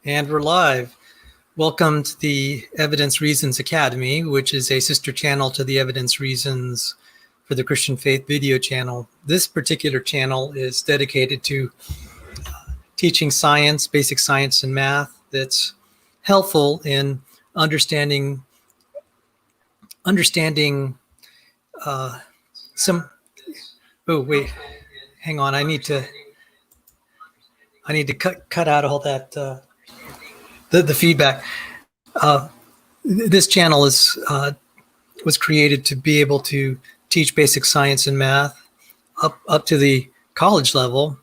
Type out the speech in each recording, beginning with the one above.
And we're live. Welcome to the Evidence Reasons Academy, which is a sister channel to the Evidence Reasons for the Christian Faith video channel. This particular channel is dedicated to teaching science, basic science and math that's helpful in understanding some. Oh wait, hang on. I need to cut out all that the feedback. This channel was created to be able to teach basic science and math up to the college level,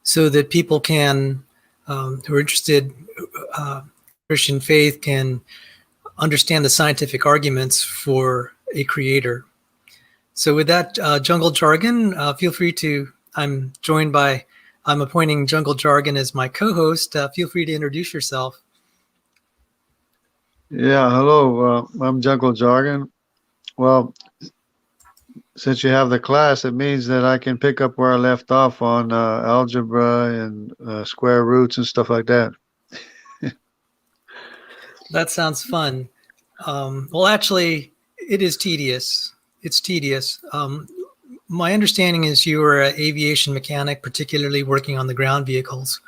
so that people can who are interested Christian faith can understand the scientific arguments for a creator. So with that jungle jargon, feel free to. I'm appointing Jungle Jargon as my co-host. Feel free to introduce yourself. Yeah, hello. I'm Jungle Jargon. Well, since you have the class, it means that I can pick up where I left off on algebra and square roots and stuff like that. That sounds fun. Well, actually, it is tedious. It's tedious. My understanding is you were an aviation mechanic, particularly working on the ground vehicles.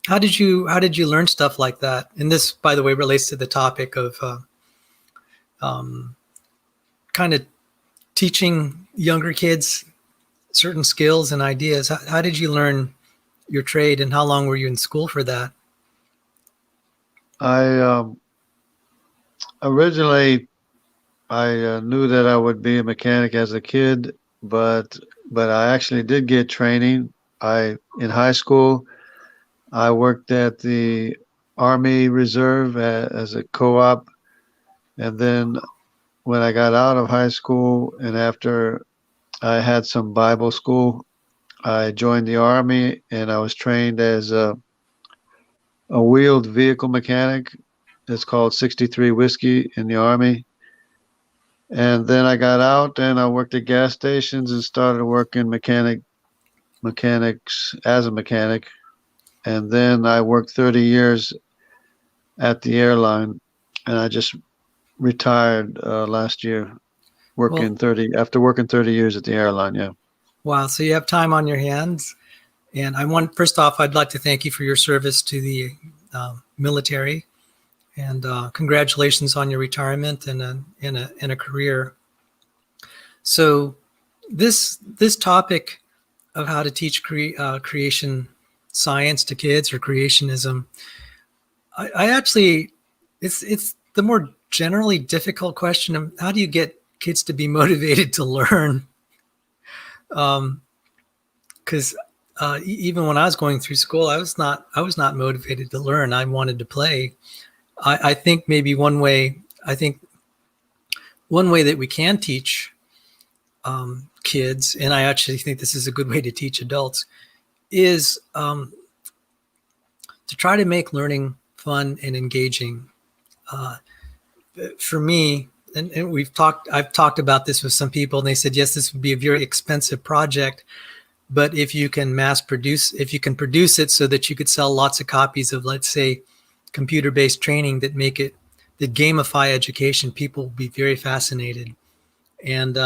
How did you learn stuff like that? And this, by the way, relates to the topic of kind of teaching younger kids certain skills and ideas. How did you learn your trade, and how long were you in school for that? Originally, I knew that I would be a mechanic as a kid. But I actually did get training. In high school, I worked at the Army Reserve as a co-op, and then when I got out of high school and after I had some Bible school, I joined the Army and I was trained as a wheeled vehicle mechanic. It's called 63 Whiskey in the Army. And then I got out and I worked at gas stations and started working mechanics as a mechanic. And then I worked 30 years at the airline, and I just retired last year after working 30 years at the airline. Yeah. Wow. So you have time on your hands. And first off, I'd like to thank you for your service to the military. And congratulations on your retirement and a career. So this topic of how to teach creation science to kids, or creationism, I actually it's the more generally difficult question of how do you get kids to be motivated to learn? Because even when I was going through school, I was not motivated to learn. I wanted to play. I think maybe one way that we can teach kids, and I actually think this is a good way to teach adults, is to try to make learning fun and engaging. For me, and I've talked about this with some people, and they said, yes, this would be a very expensive project, but if you can produce it so that you could sell lots of copies of, let's say, computer-based training that gamify education, people will be very fascinated. And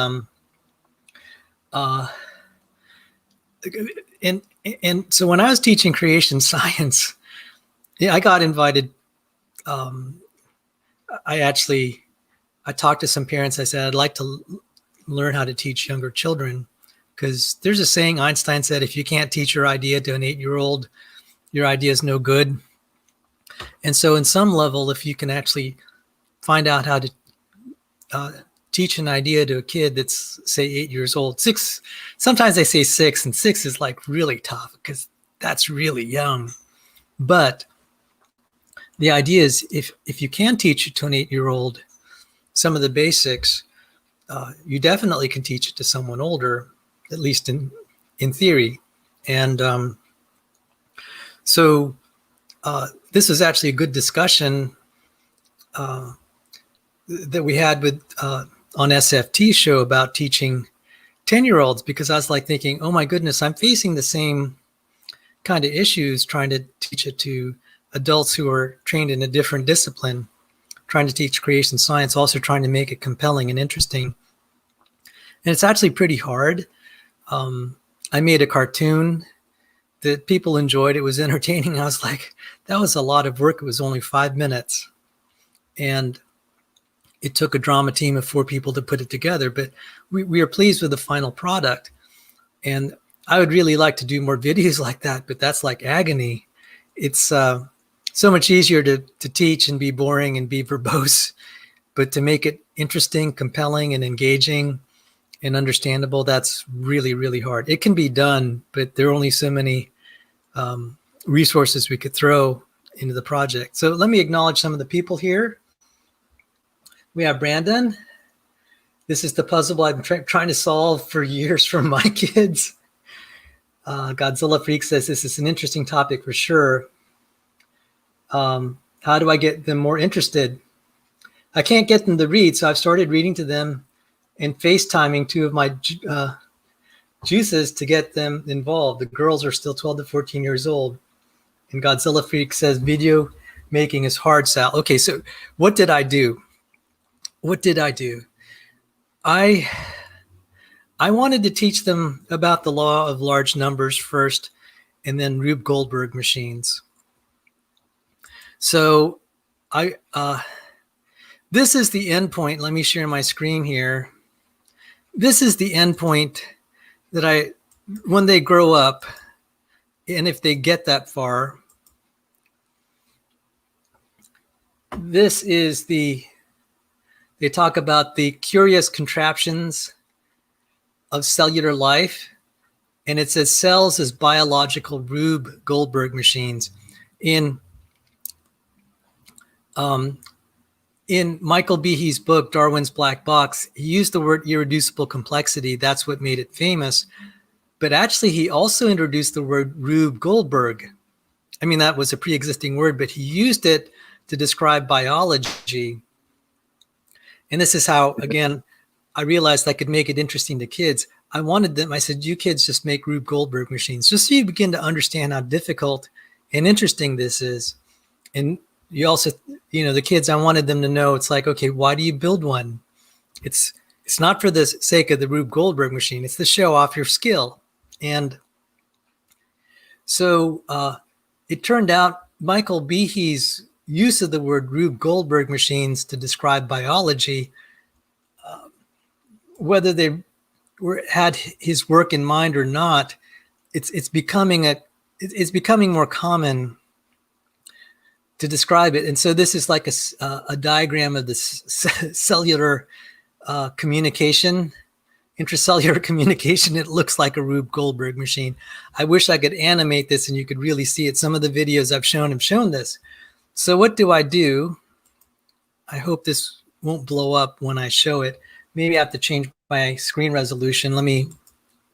so when I was teaching creation science, I got invited. I talked to some parents. I said, I'd like to learn how to teach younger children, because there's a saying Einstein said, if you can't teach your idea to an 8-year-old, your idea is no good. And so in some level, if you can actually find out how to teach an idea to a kid that's, say, 8 years old, 6, sometimes they say 6, and 6 is like really tough because that's really young. But the idea is if you can teach it to an 8-year-old some of the basics, you definitely can teach it to someone older, at least in theory. And so this was actually a good discussion that we had with on SFT show about teaching 10-year-olds, because I was like thinking, oh my goodness, I'm facing the same kind of issues trying to teach it to adults who are trained in a different discipline, trying to teach creation science, also trying to make it compelling and interesting. And it's actually pretty hard. I made a cartoon that people enjoyed. It was entertaining. I was like, that was a lot of work. It was only 5 minutes. And it took a drama team of 4 people to put it together. But we are pleased with the final product. And I would really like to do more videos like that, but that's like agony. It's so much easier to teach and be boring and be verbose, but to make it interesting, compelling, and engaging and understandable, that's really, really hard. It can be done, but there are only so many resources we could throw into the project. So let me acknowledge some of the people here. We have Brandon. This is the puzzle I've been trying to solve for years for my kids. Godzilla Freak says this is an interesting topic for sure. How do I get them more interested? I can't get them to read, so I've started reading to them and FaceTiming 2 of my juices to get them involved. The girls are still 12 to 14 years old. And Godzilla Freak says video making is hard, Sal. Okay, so what did I do? What did I do? I wanted to teach them about the law of large numbers first, and then Rube Goldberg machines. So this is the endpoint. Let me share my screen here. This is the endpoint that when they grow up, and if they get that far, this is they talk about the curious contraptions of cellular life, and it says cells as biological Rube Goldberg machines. In Michael Behe's book, Darwin's Black Box, he used the word irreducible complexity. That's what made it famous. But actually, he also introduced the word Rube Goldberg. I mean, that was a pre-existing word, but he used it to describe biology. And this is how, again, I realized I could make it interesting to kids. I said, you kids just make Rube Goldberg machines, just so you begin to understand how difficult and interesting this is. And you also, the kids, I wanted them to know, it's like, okay, why do you build one? It's not for the sake of the Rube Goldberg machine. It's to show off your skill. And so it turned out Michael Behe's use of the word Rube Goldberg machines to describe biology, whether they had his work in mind or not, it's becoming more common to describe it. And so this is like a diagram of the cellular communication, intracellular communication. It looks like a Rube Goldberg machine. I wish I could animate this and you could really see it. Some of the videos I've shown have shown this. So what do I do? I hope this won't blow up when I show it. Maybe I have to change my screen resolution. Let me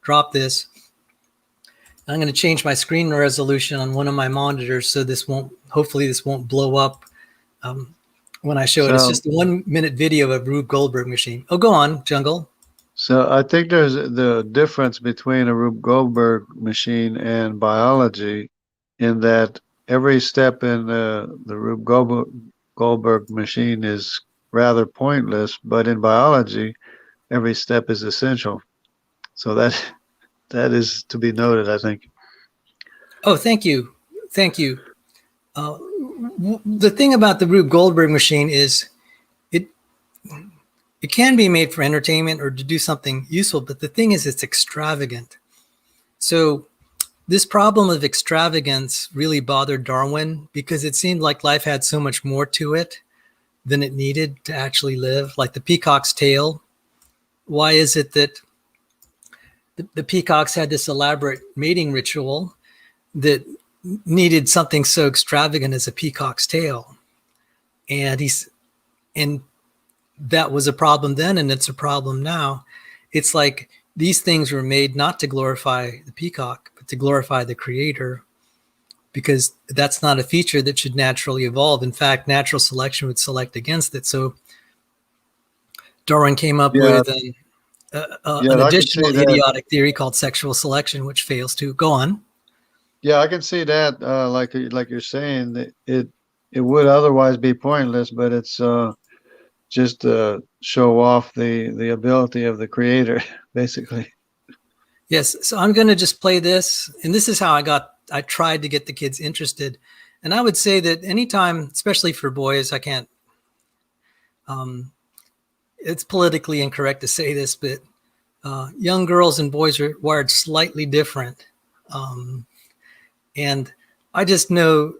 drop this. I'm going to change my screen resolution on one of my monitors so hopefully this won't blow up when I show it. It's just a 1 minute video of Rube Goldberg machine. Oh, go on, Jungle. So I think there's the difference between a Rube Goldberg machine and biology in that every step in the Rube Goldberg machine is rather pointless, but in biology, every step is essential. So that is to be noted, I think. Oh, thank you. Thank you. The thing about the Rube Goldberg machine is it can be made for entertainment or to do something useful, but the thing is it's extravagant. So this problem of extravagance really bothered Darwin because it seemed like life had so much more to it than it needed to actually live, like the peacock's tail. Why is it that the peacocks had this elaborate mating ritual that needed something so extravagant as a peacock's tail? And that was a problem then, and it's a problem now. It's like these things were made not to glorify the peacock, but to glorify the creator, because that's not a feature that should naturally evolve. In fact, natural selection would select against it. So Darwin came up with an additional idiotic theory called sexual selection, which fails to. Go on. Yeah, I can see that. Like you're saying, it would otherwise be pointless, but it's just to show off the ability of the creator, basically. Yes. So I'm going to just play this. And this is how I tried to get the kids interested. And I would say that anytime, especially for boys, I can't, um, it's politically incorrect to say this, but young girls and boys are wired slightly different. Um, and I just know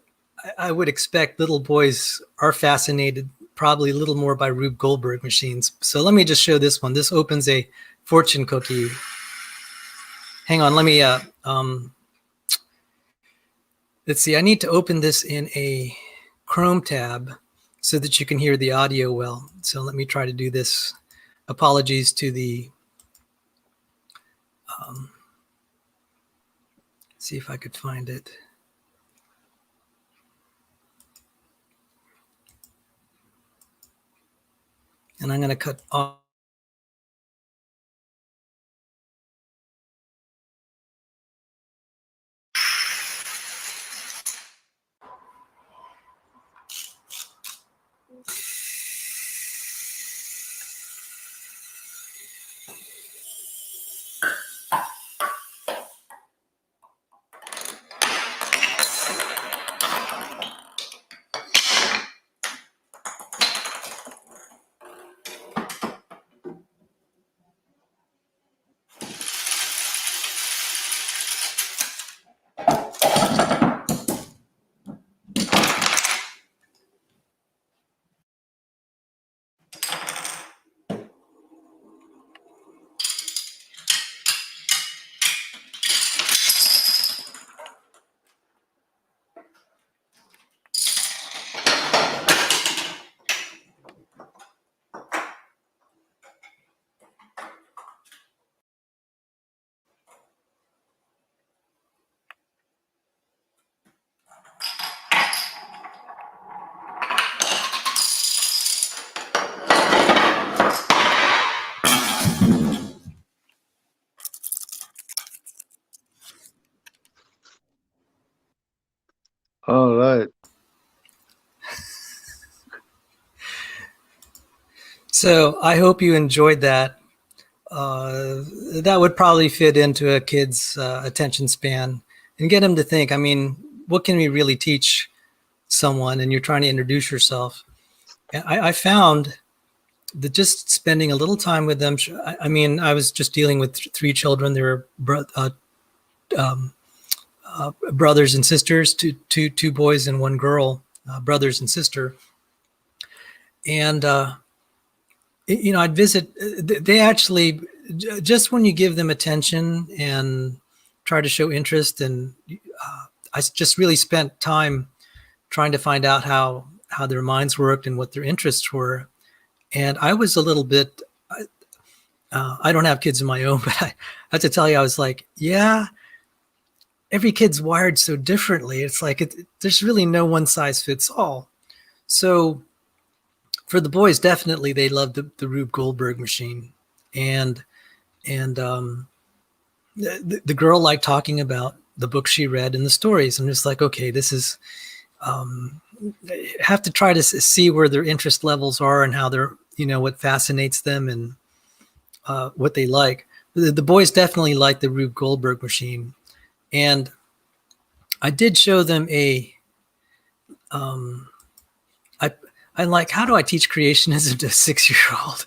I would expect little boys are fascinated probably a little more by Rube Goldberg machines. So let me just show this one. This opens a fortune cookie. Hang on, let me let's see. I need to open this in a Chrome tab so that you can hear the audio well. So let me try to do this. Apologies to the see if I could find it. And I'm going to cut off. All right. So I hope you enjoyed that. That would probably fit into a kid's attention span and get him to think. I mean, what can we really teach someone? And you're trying to introduce yourself. I found that just spending a little time with them. I mean, I was just dealing with three children. They were um, brothers and sisters, two boys and one girl, brothers and sister. And I'd visit. They actually just when you give them attention and try to show interest, and I just really spent time trying to find out how their minds worked and what their interests were. And I was a little bit. I don't have kids of my own, but I have to tell you, I was like, yeah, every kid's wired so differently. It's like there's really no one size fits all. So for the boys, definitely they loved the Rube Goldberg machine, and the girl liked talking about the book she read and the stories. I'm just like, okay, this is have to try to see where their interest levels are and how they're what fascinates them and what they like. The boys definitely like the Rube Goldberg machine, and I did show them a I like, how do I teach creationism to a 6-year-old?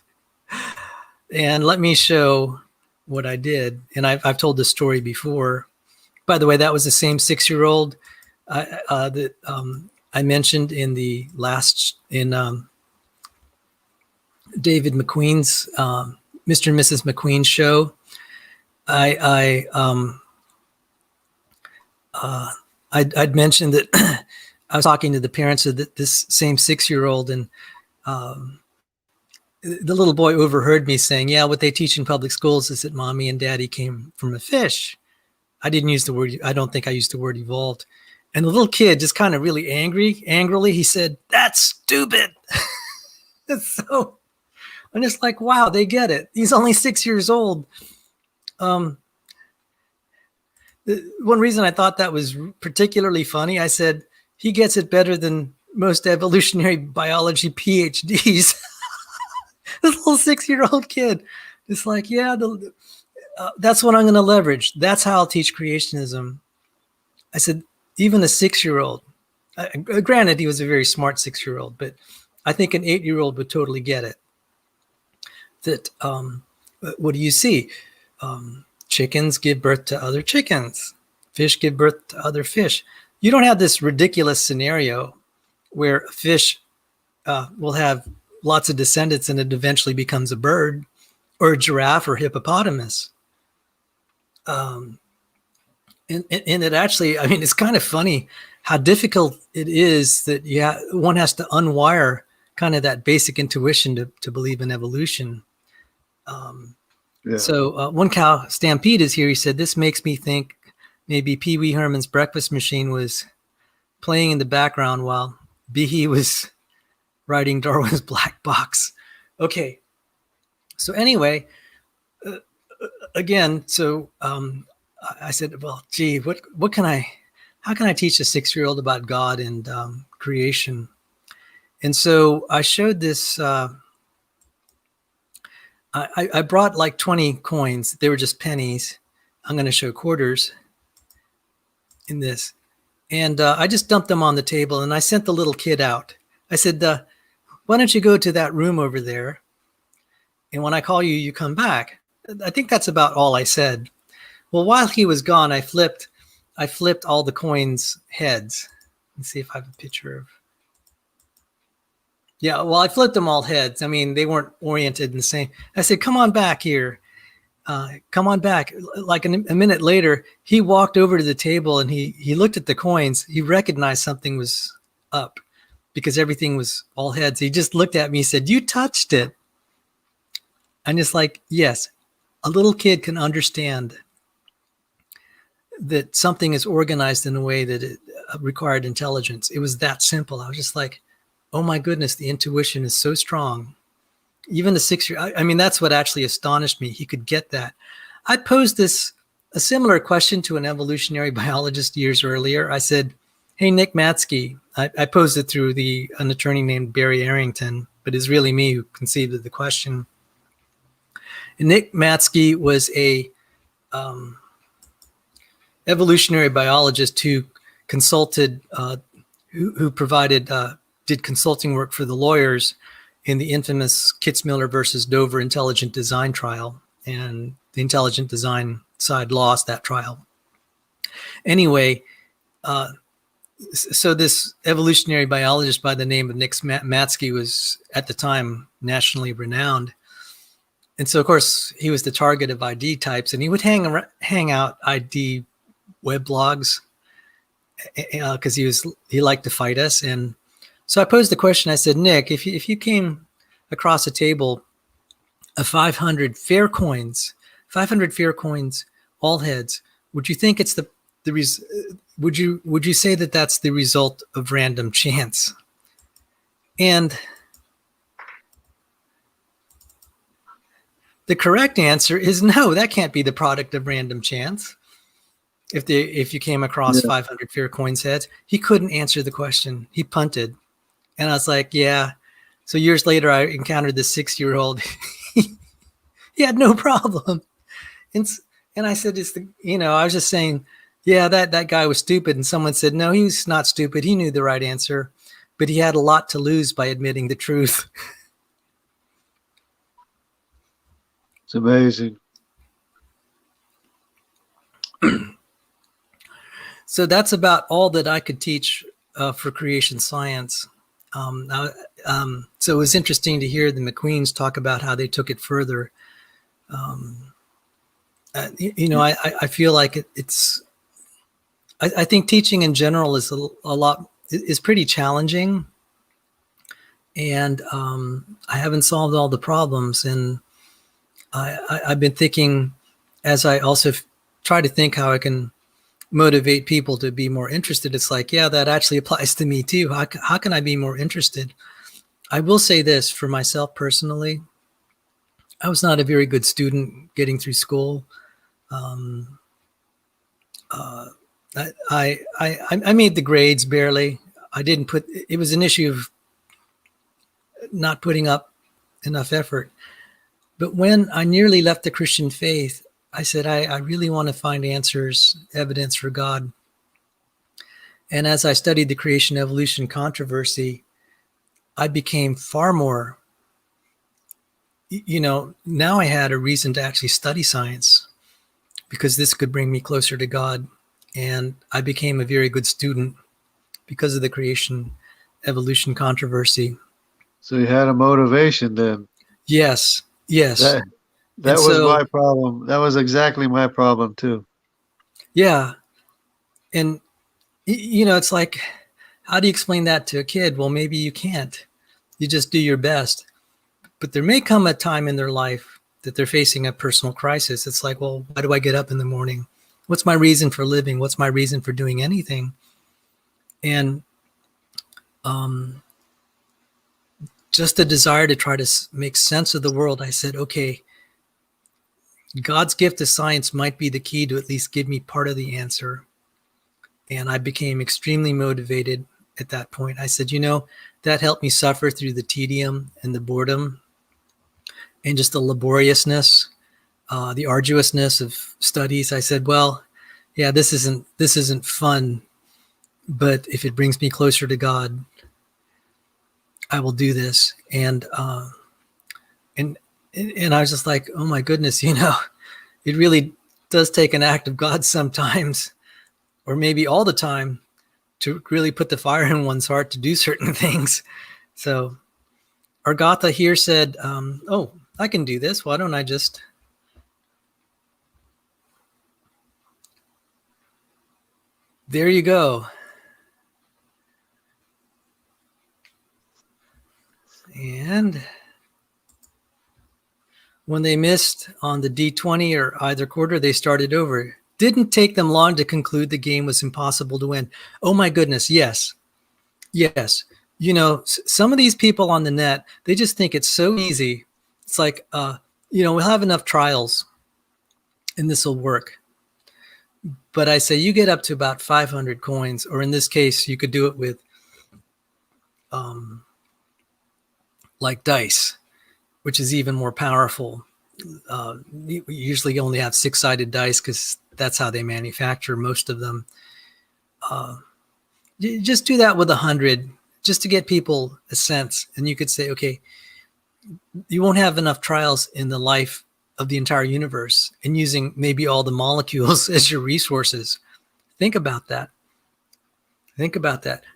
And let me show what I did. And I've told this story before. By the way, that was the same 6-year-old that I mentioned in the last, in David McQueen's, Mr. and Mrs. McQueen show. I'd mentioned that I was talking to the parents of this same 6-year-old, and the little boy overheard me saying, yeah, what they teach in public schools is that mommy and daddy came from a fish. I didn't use the word, I don't think I used the word evolved. And the little kid just kind of really angrily, he said, that's stupid. So I'm just like, wow, they get it. He's only 6 years old. One reason I thought that was particularly funny, I said, he gets it better than most evolutionary biology PhDs. This little 6-year-old kid. It's like, yeah, that's what I'm going to leverage. That's how I'll teach creationism. I said, even a 6-year-old, granted, he was a very smart 6-year-old, but I think an 8-year-old would totally get it. That, what do you see? Chickens give birth to other chickens. Fish give birth to other fish. You don't have this ridiculous scenario where a fish will have lots of descendants and it eventually becomes a bird or a giraffe or hippopotamus. And it actually, I mean, it's kind of funny how difficult it is that one has to unwire kind of that basic intuition to believe in evolution. So One Cow Stampede is here. He said, this makes me think maybe Pee Wee Herman's breakfast machine was playing in the background while Behe was writing Darwin's Black Box. Okay. So anyway, again, so I said, well, gee, how can I teach a 6-year-old about God and creation? And so I showed this, I brought like 20 coins. They were just pennies. I'm going to show quarters in this. And I just dumped them on the table and I sent the little kid out. I said, why don't you go to that room over there? And when I call you, you come back. I think that's about all I said. Well, while he was gone, I flipped all the coins heads. Let's see if I have a picture of. Yeah, well, I flipped them all heads. I mean, they weren't oriented in the same. I said, come on back here. Come on back. Like a minute later, he walked over to the table and he looked at the coins. He recognized something was up because everything was all heads. He just looked at me and said, you touched it. I'm just like, yes, a little kid can understand that something is organized in a way that it required intelligence. It was that simple. I was just like, oh my goodness, the intuition is so strong. Even the 6-year, I mean, that's what actually astonished me. He could get that. I posed a similar question to an evolutionary biologist years earlier. I said, hey, Nick Matsky, I posed it through an attorney named Barry Arrington, but it's really me who conceived of the question. And Nick Matsky was a evolutionary biologist who consulted, who provided, did consulting work for the lawyers in the infamous Kitzmiller versus Dover intelligent design trial. And the intelligent design side lost that trial. Anyway, so this evolutionary biologist by the name of Nick Matsky was at the time nationally renowned. And so, of course, he was the target of ID types, and he would hang out ID web blogs because he liked to fight us. And so I posed the question. I said, Nick, if you came across a table of 500 fair coins, all heads, would you think it's would you say that that's the result of random chance? And the correct answer is no, that can't be the product of random chance. If you came across 500 fair coins heads, he couldn't answer the question. He punted. And I was like, yeah. So years later, I encountered this 6-year-old. He had no problem. And I said, I was just saying, yeah, that guy was stupid. And someone said, no, he's not stupid. He knew the right answer, but he had a lot to lose by admitting the truth. It's amazing. So that's about all that I could teach for creation science. So it was interesting to hear the McQueens talk about how they took it further. I feel like I think teaching in general is is pretty challenging, and I haven't solved all the problems. And I've been thinking, as I also try to think how I can motivate people to be more interested. It's like, yeah, that actually applies to me too. How can I be more interested? I will say this for myself personally. I was not a very good student getting through school. I made the grades barely. I didn't put. It was an issue of not putting up enough effort. But when I nearly left the Christian faith, I said, I really want to find answers, evidence for God. And as I studied the creation evolution controversy, I became far more, now I had a reason to actually study science because this could bring me closer to God. And I became a very good student because of the creation evolution controversy. So you had a motivation then. Yes, yes. That And that was so, my problem. That was exactly my problem too. yeah. And, it's like, how do you explain that to a kid? Well, maybe you can't. You just do your best. But there may come a time in their life that they're facing a personal crisis. It's like, well, why do I get up in the morning? What's my reason for living? What's my reason for doing anything? And just the desire to try to make sense of the world, I said, okay, God's gift to science might be the key to at least give me part of the answer. And I became extremely motivated at that point. I said, that helped me suffer through the tedium and the boredom and just the laboriousness, the arduousness of studies. I said, well, yeah, this isn't fun, but if it brings me closer to God, I will do this. And I was just like, oh my goodness, it really does take an act of God sometimes, or maybe all the time, to really put the fire in one's heart to do certain things. So Argatha here said, oh, I can do this. Why don't I just... There you go. And when they missed on the D20 or either quarter, they started over. Didn't take them long to conclude the game was impossible to win. Oh my goodness, yes. Yes. Some of these people on the net, they just think it's so easy. It's like, we'll have enough trials and this will work. But I say you get up to about 500 coins, or in this case, you could do it with like dice, which is even more powerful. We usually only have 6-sided dice because that's how they manufacture most of them. You just do that with 100 just to get people a sense. And you could say, okay, you won't have enough trials in the life of the entire universe and using maybe all the molecules as your resources. Think about that.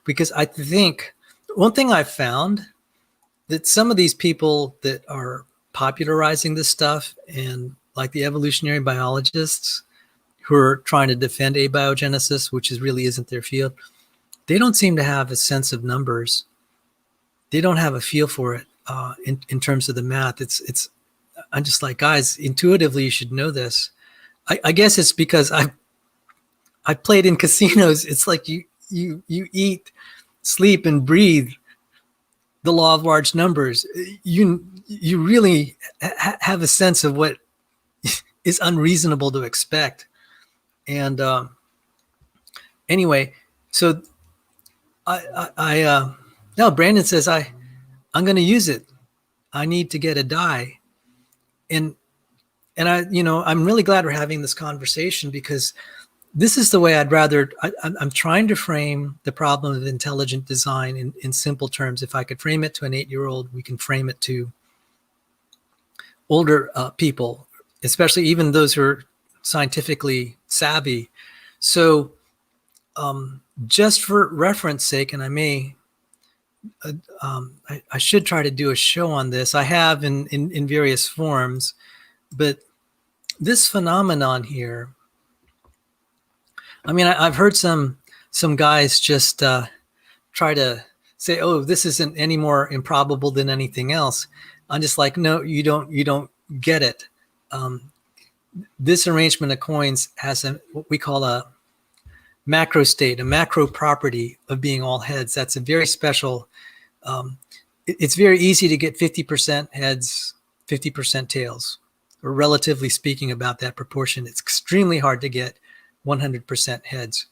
Because I think one thing I've found that some of these people that are popularizing this stuff, and like the evolutionary biologists who are trying to defend abiogenesis, which really isn't their field, they don't seem to have a sense of numbers. They don't have a feel for it in terms of the math. I'm just like, guys, intuitively you should know this. I guess it's because I played in casinos. It's like you eat, sleep, and breathe the law of large numbers. You really have a sense of what is unreasonable to expect. And anyway, so no, Brandon says I'm going to use it. I need to get a die. And I'm really glad we're having this conversation, because this is the way I'm trying to frame the problem of intelligent design in simple terms. If I could frame it to an 8-year-old, we can frame it to older people, especially even those who are scientifically savvy. So just for reference sake, and I should try to do a show on this. I have in various forms, but this phenomenon here, I've heard some guys just try to say, "Oh, this isn't any more improbable than anything else." I'm just like, no, you don't get it. This arrangement of coins has what we call a macro state, a macro property of being all heads. That's a very special. It's very easy to get 50% heads, 50% tails, or relatively speaking about that proportion. It's extremely hard to get 100% heads.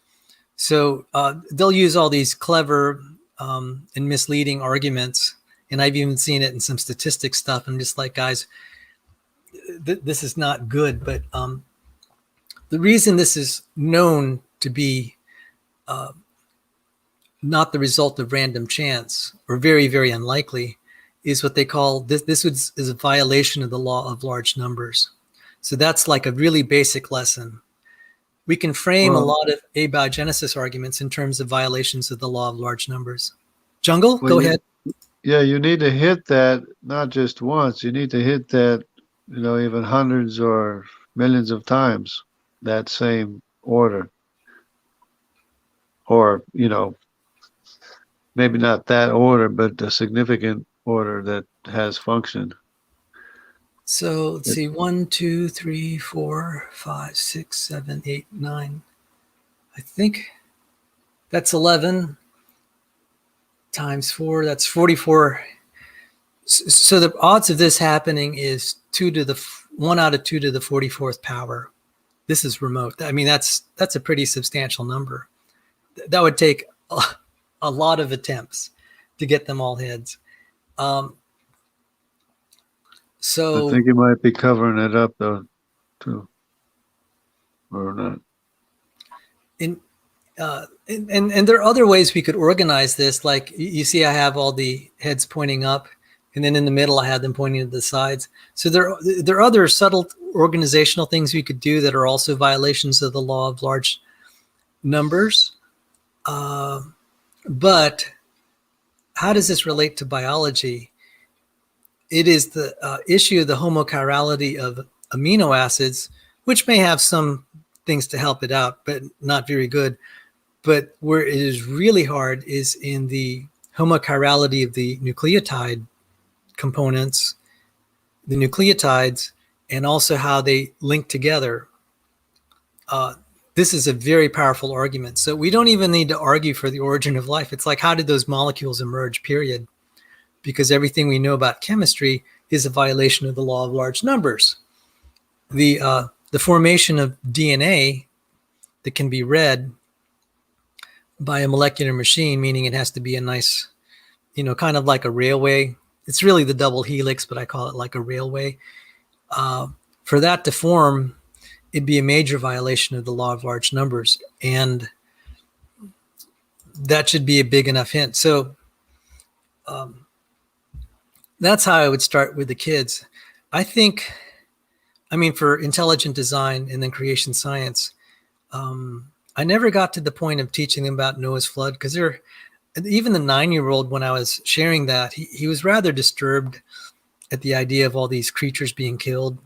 So they'll use all these clever and misleading arguments. And I've even seen it in some statistics stuff. I'm just like, guys, this is not good. But the reason this is known to be not the result of random chance, or very, very unlikely, is what they call this is a violation of the law of large numbers. So that's like a really basic lesson. We can frame a lot of abiogenesis arguments in terms of violations of the law of large numbers. Jungle, go ahead. Yeah, you need to hit that not just once. You need to hit that, even hundreds or millions of times, that same order. Or, maybe not that order, but a significant order that has function. So let's see, 1, 2, 3, 4, 5, 6, 7, 8, 9. I think that's 11 times 4. That's 44. So the odds of this happening is 1 out of 2 to the 44th power. This is remote. I mean, that's a pretty substantial number. That would take a lot of attempts to get them all heads. So I think you might be covering it up though, too, or not. And there are other ways we could organize this. Like you see, I have all the heads pointing up, and then in the middle, I have them pointing to the sides. So there are other subtle organizational things we could do that are also violations of the law of large numbers. But how does this relate to biology? It is the issue of the homochirality of amino acids, which may have some things to help it out, but not very good. But where it is really hard is in the homochirality of the nucleotide components, the nucleotides, and also how they link together. This is a very powerful argument. So we don't even need to argue for the origin of life. It's like, how did those molecules emerge, period? Because everything we know about chemistry is a violation of the law of large numbers. The formation of DNA that can be read by a molecular machine, meaning it has to be a nice, kind of like a railway. It's really the double helix, but I call it like a railway. For that to form, it'd be a major violation of the law of large numbers. And that should be a big enough hint. So that's how I would start with the kids. I think, for intelligent design and then creation science, I never got to the point of teaching them about Noah's flood, because even the 9-year-old, when I was sharing that, he was rather disturbed at the idea of all these creatures being killed.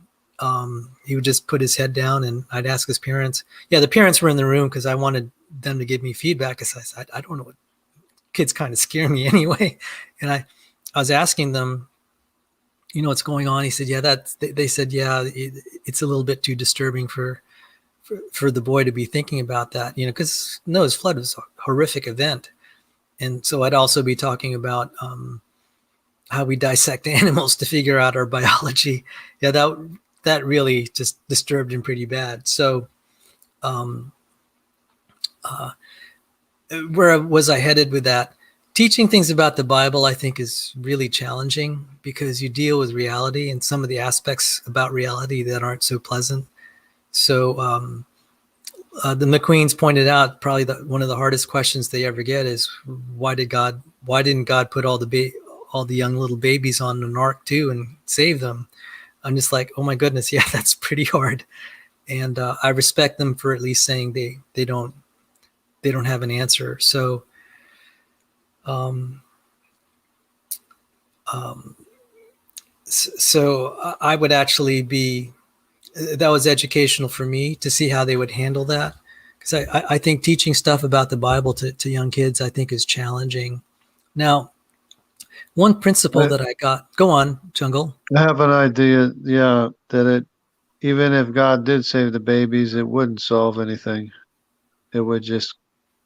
He would just put his head down, and I'd ask his parents. Yeah, the parents were in the room because I wanted them to give me feedback, because I said, I don't know, what kids kind of scare me anyway. And I was asking them, what's going on? He said, yeah, they said, yeah, it's a little bit too disturbing for the boy to be thinking about that, because Noah's flood was a horrific event. And so I'd also be talking about how we dissect animals to figure out our biology. Yeah, that really just disturbed him pretty bad. So where was I headed with that? Teaching things about the Bible, I think, is really challenging, because you deal with reality and some of the aspects about reality that aren't so pleasant. So the McQueens pointed out probably one of the hardest questions they ever get is, why didn't God put all the young little babies on an ark too and save them? I'm just like, oh my goodness, yeah, that's pretty hard. And I respect them for at least saying they don't have an answer. So so I would actually that was educational for me to see how they would handle that. Because I think teaching stuff about the Bible to young kids, I think, is challenging. Now, one principle that I got, go on, Jungle. I have an idea, yeah, that even if God did save the babies, it wouldn't solve anything. It would just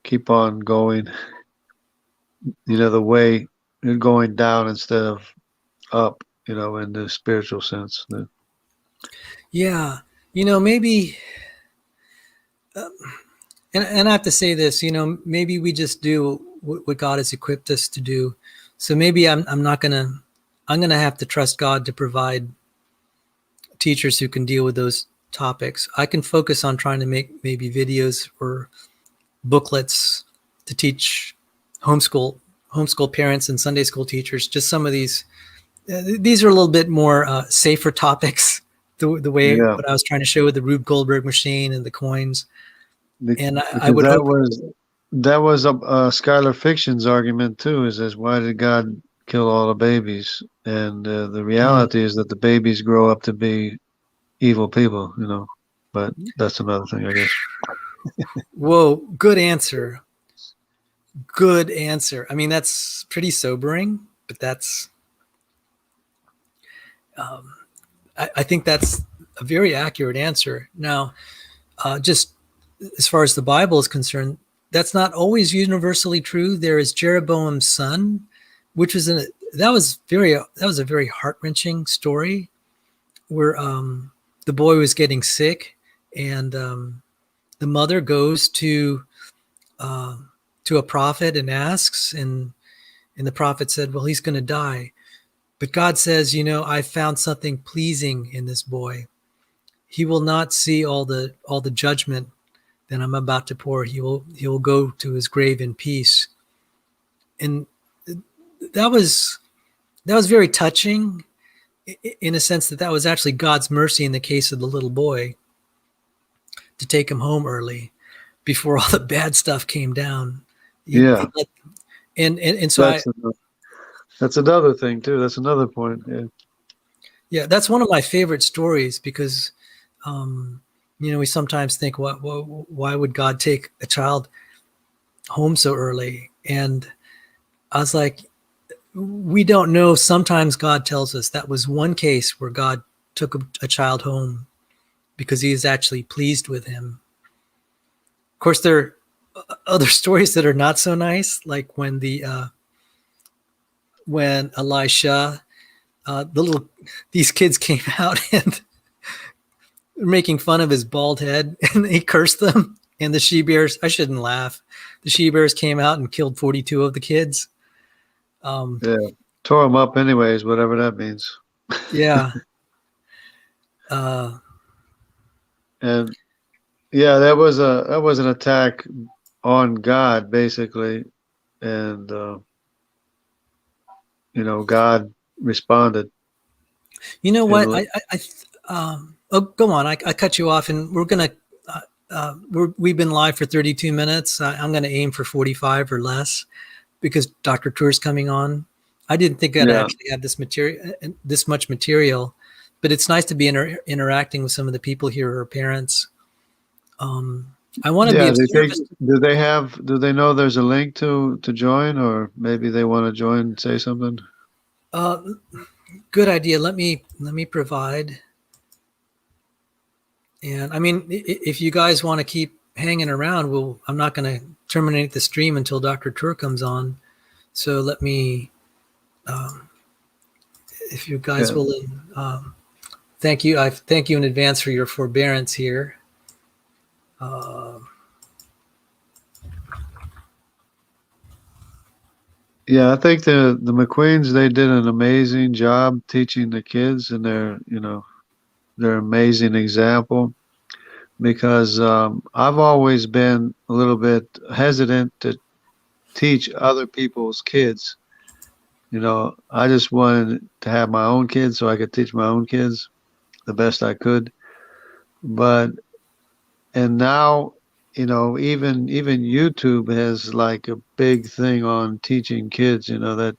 keep on going, the way going down instead of up, in the spiritual sense. Yeah. Maybe And I have to say this, maybe we just do what God has equipped us to do. So maybe I'm gonna have to trust God to provide teachers who can deal with those topics. I can focus on trying to make maybe videos or booklets to teach homeschool parents and Sunday school teachers. Just some of these are a little bit more safer topics. The way Yeah, what I was trying to show with the Rube Goldberg machine and the coins, and I because would hope. that was a Skylar Fiction's argument too. Is why did God kill all the babies? And the Mm, reality is that the babies grow up to be evil people. But that's another thing, I guess. whoa, good answer. Good answer. I mean, that's pretty sobering, but I think that's a very accurate answer. Now, just as far as the Bible is concerned, that's not always universally true. There is Jeroboam's son, which was that was a very heart wrenching story where the boy was getting sick, and the mother goes uh, to a prophet and asks, and the prophet said, "Well, he's going to die." But God says, I found something pleasing in this boy. He will not see all the judgment that I'm about to pour. He will go to his grave in peace. And that was very touching, in a sense that was actually God's mercy in the case of the little boy, to take him home early before all the bad stuff came down. Yeah, And so that's that's another thing too. That's another point. Yeah, yeah, that's one of my favorite stories because, we sometimes think, why would God take a child home so early? And I was like, we don't know. Sometimes God tells us that was one case where God took a child home because he is actually pleased with him. Of course, there are other stories that are not so nice, like when Elisha, these kids came out and making fun of his bald head, and he cursed them. And the she bears, I shouldn't laugh. The she bears came out and killed 42 of the kids. Um, yeah. Tore them up anyways, whatever that means. yeah. Uh, And yeah, that was an attack on God basically, and God responded you know in what? Oh, go on. I cut you off, and we've been live for 32 minutes. I'm going to aim for 45 or less because Dr. Tour's coming on. I didn't think I'd yeah, actually have this much material, but it's nice to be interacting with some of the people here who are parents. I want to be yeah. of service. Do they know there's a link to join, or maybe they want to join and say something? Uh, Good idea. Let me provide. And I mean, if you guys want to keep hanging around, I'm not going to terminate the stream until Dr. Tour comes on. So let me, um, if you guys Yeah. will, thank you. I thank you in advance for your forbearance here. Uh, Yeah, I think the McQueens, they did an amazing job teaching the kids, and they're an amazing example, because I've always been a little bit hesitant to teach other people's kids. I just wanted to have my own kids so I could teach my own kids the best I could. But and now, even YouTube has like a big thing on teaching kids, that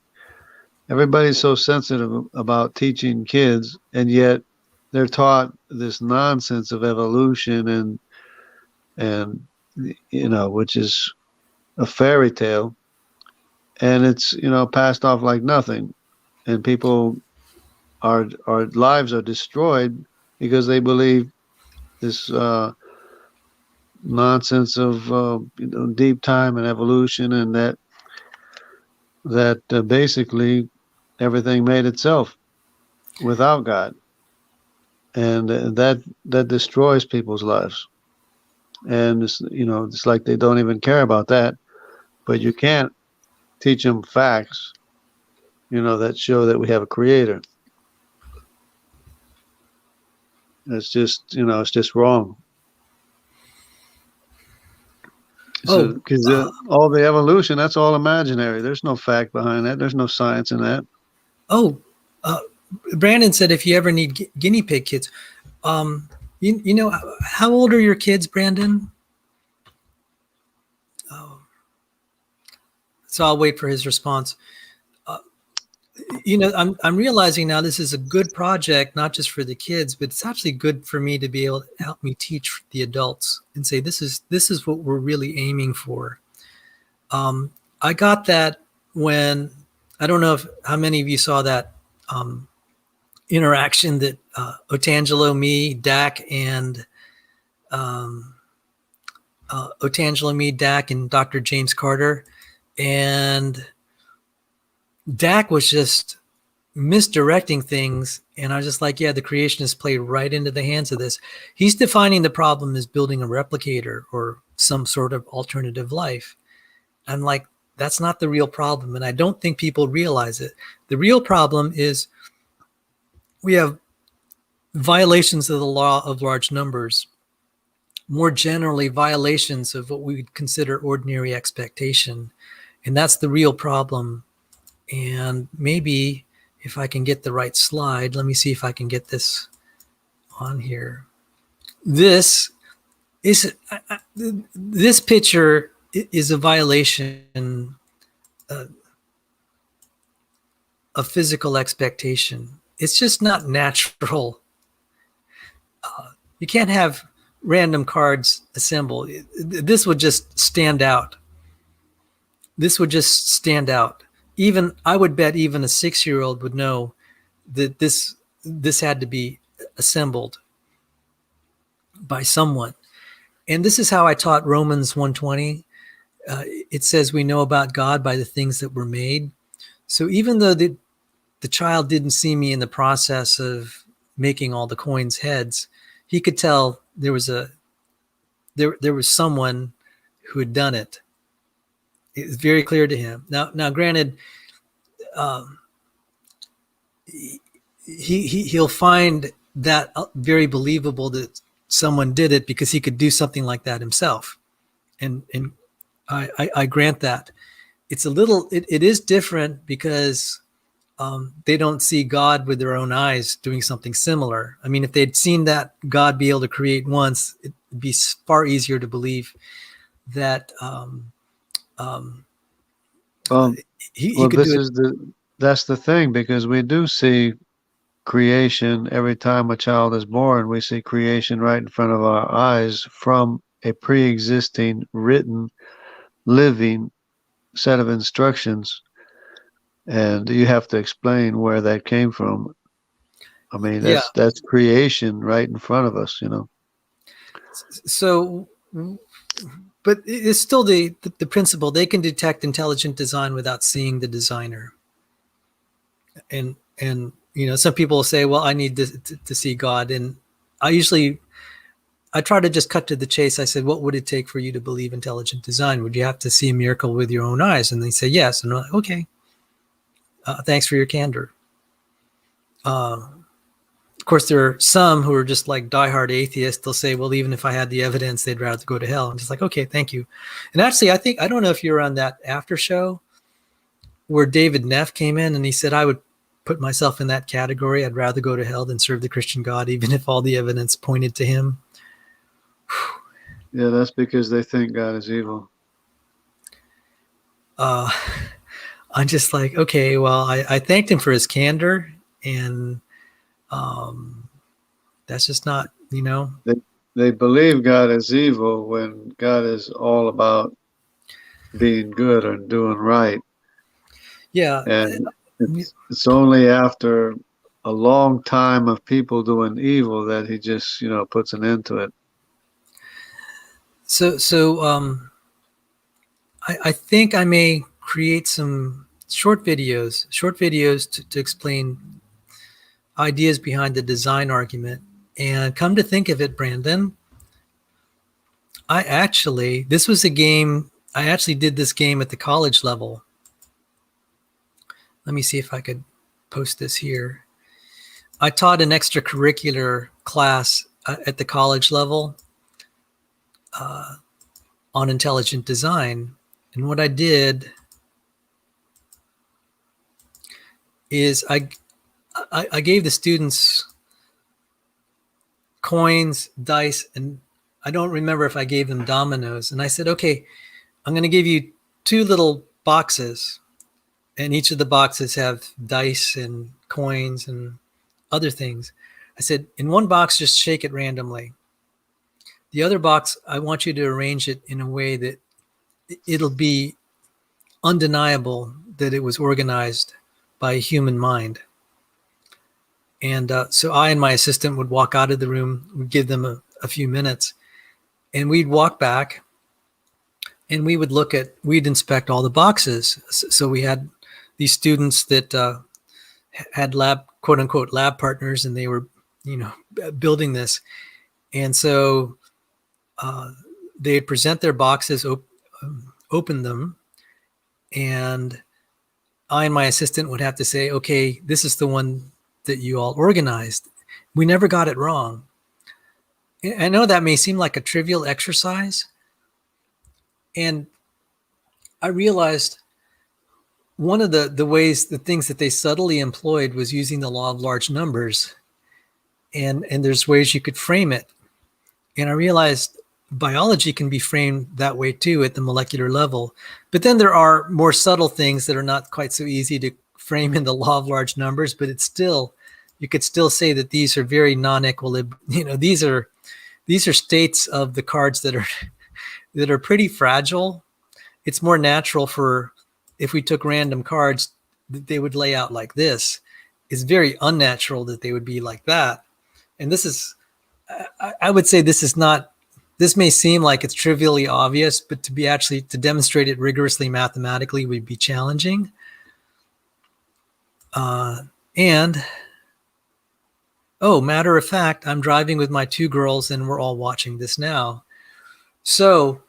everybody's so sensitive about teaching kids, and yet they're taught this nonsense of evolution and which is a fairy tale, and it's passed off like nothing, and people our lives are destroyed because they believe this nonsense of deep time and evolution, and that basically everything made itself without God, and that destroys people's lives. and it's like they don't even care about that. But you can't teach them facts, that show that we have a creator. It's just wrong. So, Oh, because all the evolution, that's all imaginary. There's no fact behind that. There's no science in that. oh, uh, Brandon said if you ever need guinea pig kids, um, you know, how old are your kids, Brandon? Oh, so I'll wait for his response. Uh, I'm realizing now this is a good project, not just for the kids, but it's actually good for me to be able to help me teach the adults and say this is what we're really aiming for. I got that when I don't know if how many of you saw that interaction that Otangelo, me, Dak, and um, Otangelo, me, Dak, and Dr. James Carter, and Dak was just misdirecting things, and I was just like, yeah, the creationists play right into the hands of this. He's defining the problem as building a replicator or some sort of alternative life. I'm like, that's not the real problem, and I don't think people realize it. The real problem is we have violations of the law of large numbers, more generally violations of what we would consider ordinary expectation, and that's the real problem. And maybe if I can get the right slide, let me see if I can get this on here. This is this picture is a violation uh, of physical expectation. It's just not natural. You can't have random cards assemble. This would just stand out. This would just stand out. Even I would bet even a 6-year-old would know that this had to be assembled by someone. And this is how I taught Romans 1:20. It says we know about God by the things that were made. So even though the child didn't see me in the process of making all the coins heads, he could tell there was someone who had done it. It was very clear to him. Now, granted, um, he'll find that very believable that someone did it because he could do something like that himself, and I grant that. It's a little, it is different because they don't see God with their own eyes doing something similar. I mean, if they'd seen that God be able to create once, it'd be far easier to believe that um, Well, he well, could do it. that's the thing, because we do see creation every time a child is born. We see creation right in front of our eyes from a pre-existing, written, living set of instructions, and you have to explain where that came from. I mean, Yeah. that's creation right in front of us. So, but it's still the principle. They can detect intelligent design without seeing the designer. And some people say, well, I need to see God. And I try to just cut to the chase. I said, what would it take for you to believe intelligent design? Would you have to see a miracle with your own eyes? And they say, yes. And I'm like, okay, thanks for your candor. Of course, there are some who are just like diehard atheists. They'll say, well, even if I had the evidence, they'd rather go to hell. I'm just like, okay, thank you. And actually, I don't know if you were on that after show where David Neff came in and he said, I would put myself in that category. I'd rather go to hell than serve the Christian God, even if all the evidence pointed to him. Yeah, that's because they think God is evil. I'm just like, okay, well, I thanked him for his candor, and that's just not, They believe God is evil when God is all about being good and doing right. Yeah. And it's only after a long time of people doing evil that he just, puts an end to it. So I think I may create some short videos to explain ideas behind the design argument. And come to think of it, Brandon, This was a game. I actually did this game at the college level. Let me see if I could post this here. I taught an extracurricular class at the college level on intelligent design. And what I did is I gave the students coins, dice, and I don't remember if I gave them dominoes. And I said, okay, I'm going to give you two little boxes, and each of the boxes have dice and coins and other things. I said, in one box, just shake it randomly. The other box, I want you to arrange it in a way that it'll be undeniable that it was organized by a human mind. And so I and my assistant would walk out of the room, would give them a few minutes, and we'd walk back and we'd inspect all the boxes. So we had these students that had quote unquote lab partners, and they were, building this. And so they'd present their boxes, open them, and I and my assistant would have to say, okay, this is the one that you all organized. We never got it wrong. I know that may seem like a trivial exercise. And I realized one of the things that they subtly employed was using the law of large numbers. And there's ways you could frame it. And I realized biology can be framed that way too at the molecular level. But then there are more subtle things that are not quite so easy to frame in the law of large numbers, but you could still say that these are very non-equilibrium. These are states of the cards that are pretty fragile. It's more natural if we took random cards, that they would lay out like this. It's very unnatural that they would be like that. And I would say this may seem like it's trivially obvious, but to demonstrate it rigorously mathematically would be challenging. Matter of fact, I'm driving with my two girls and we're all watching this now. So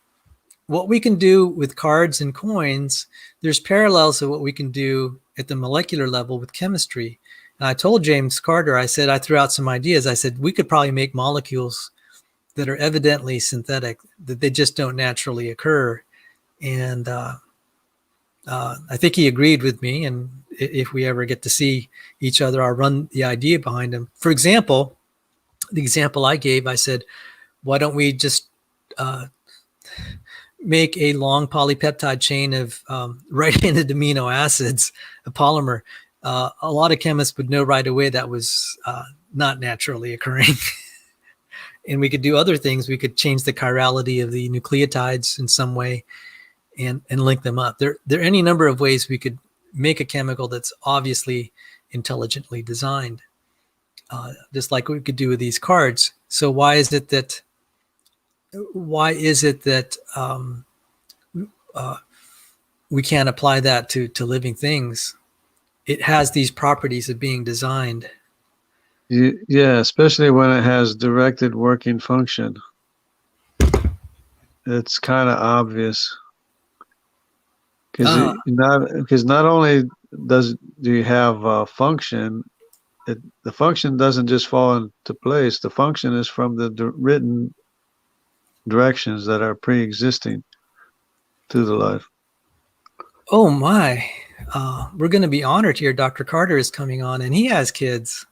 what we can do with cards and coins, there's parallels to what we can do at the molecular level with chemistry. And I told James Carter, I threw out some ideas. I said, we could probably make molecules that are evidently synthetic, that they just don't naturally occur. And I think he agreed with me. And if we ever get to see each other, I'll run the idea behind him. For example, the example I gave, I said, why don't we just make a long polypeptide chain of right-handed amino acids, a polymer? A lot of chemists would know right away that was not naturally occurring. And we could do other things. We could change the chirality of the nucleotides in some way and link them up. There are any number of ways we could make a chemical that's obviously intelligently designed, just like we could do with these cards. So why is it that we can't apply that to living things? It has these properties of being designed. Yeah, especially when it has directed working function. It's kind of obvious. Because not only do you have a function, the function doesn't just fall into place. The function is from the written directions that are pre-existing to the life. Oh my, we're going to be honored here. Dr. Carter is coming on, and he has kids.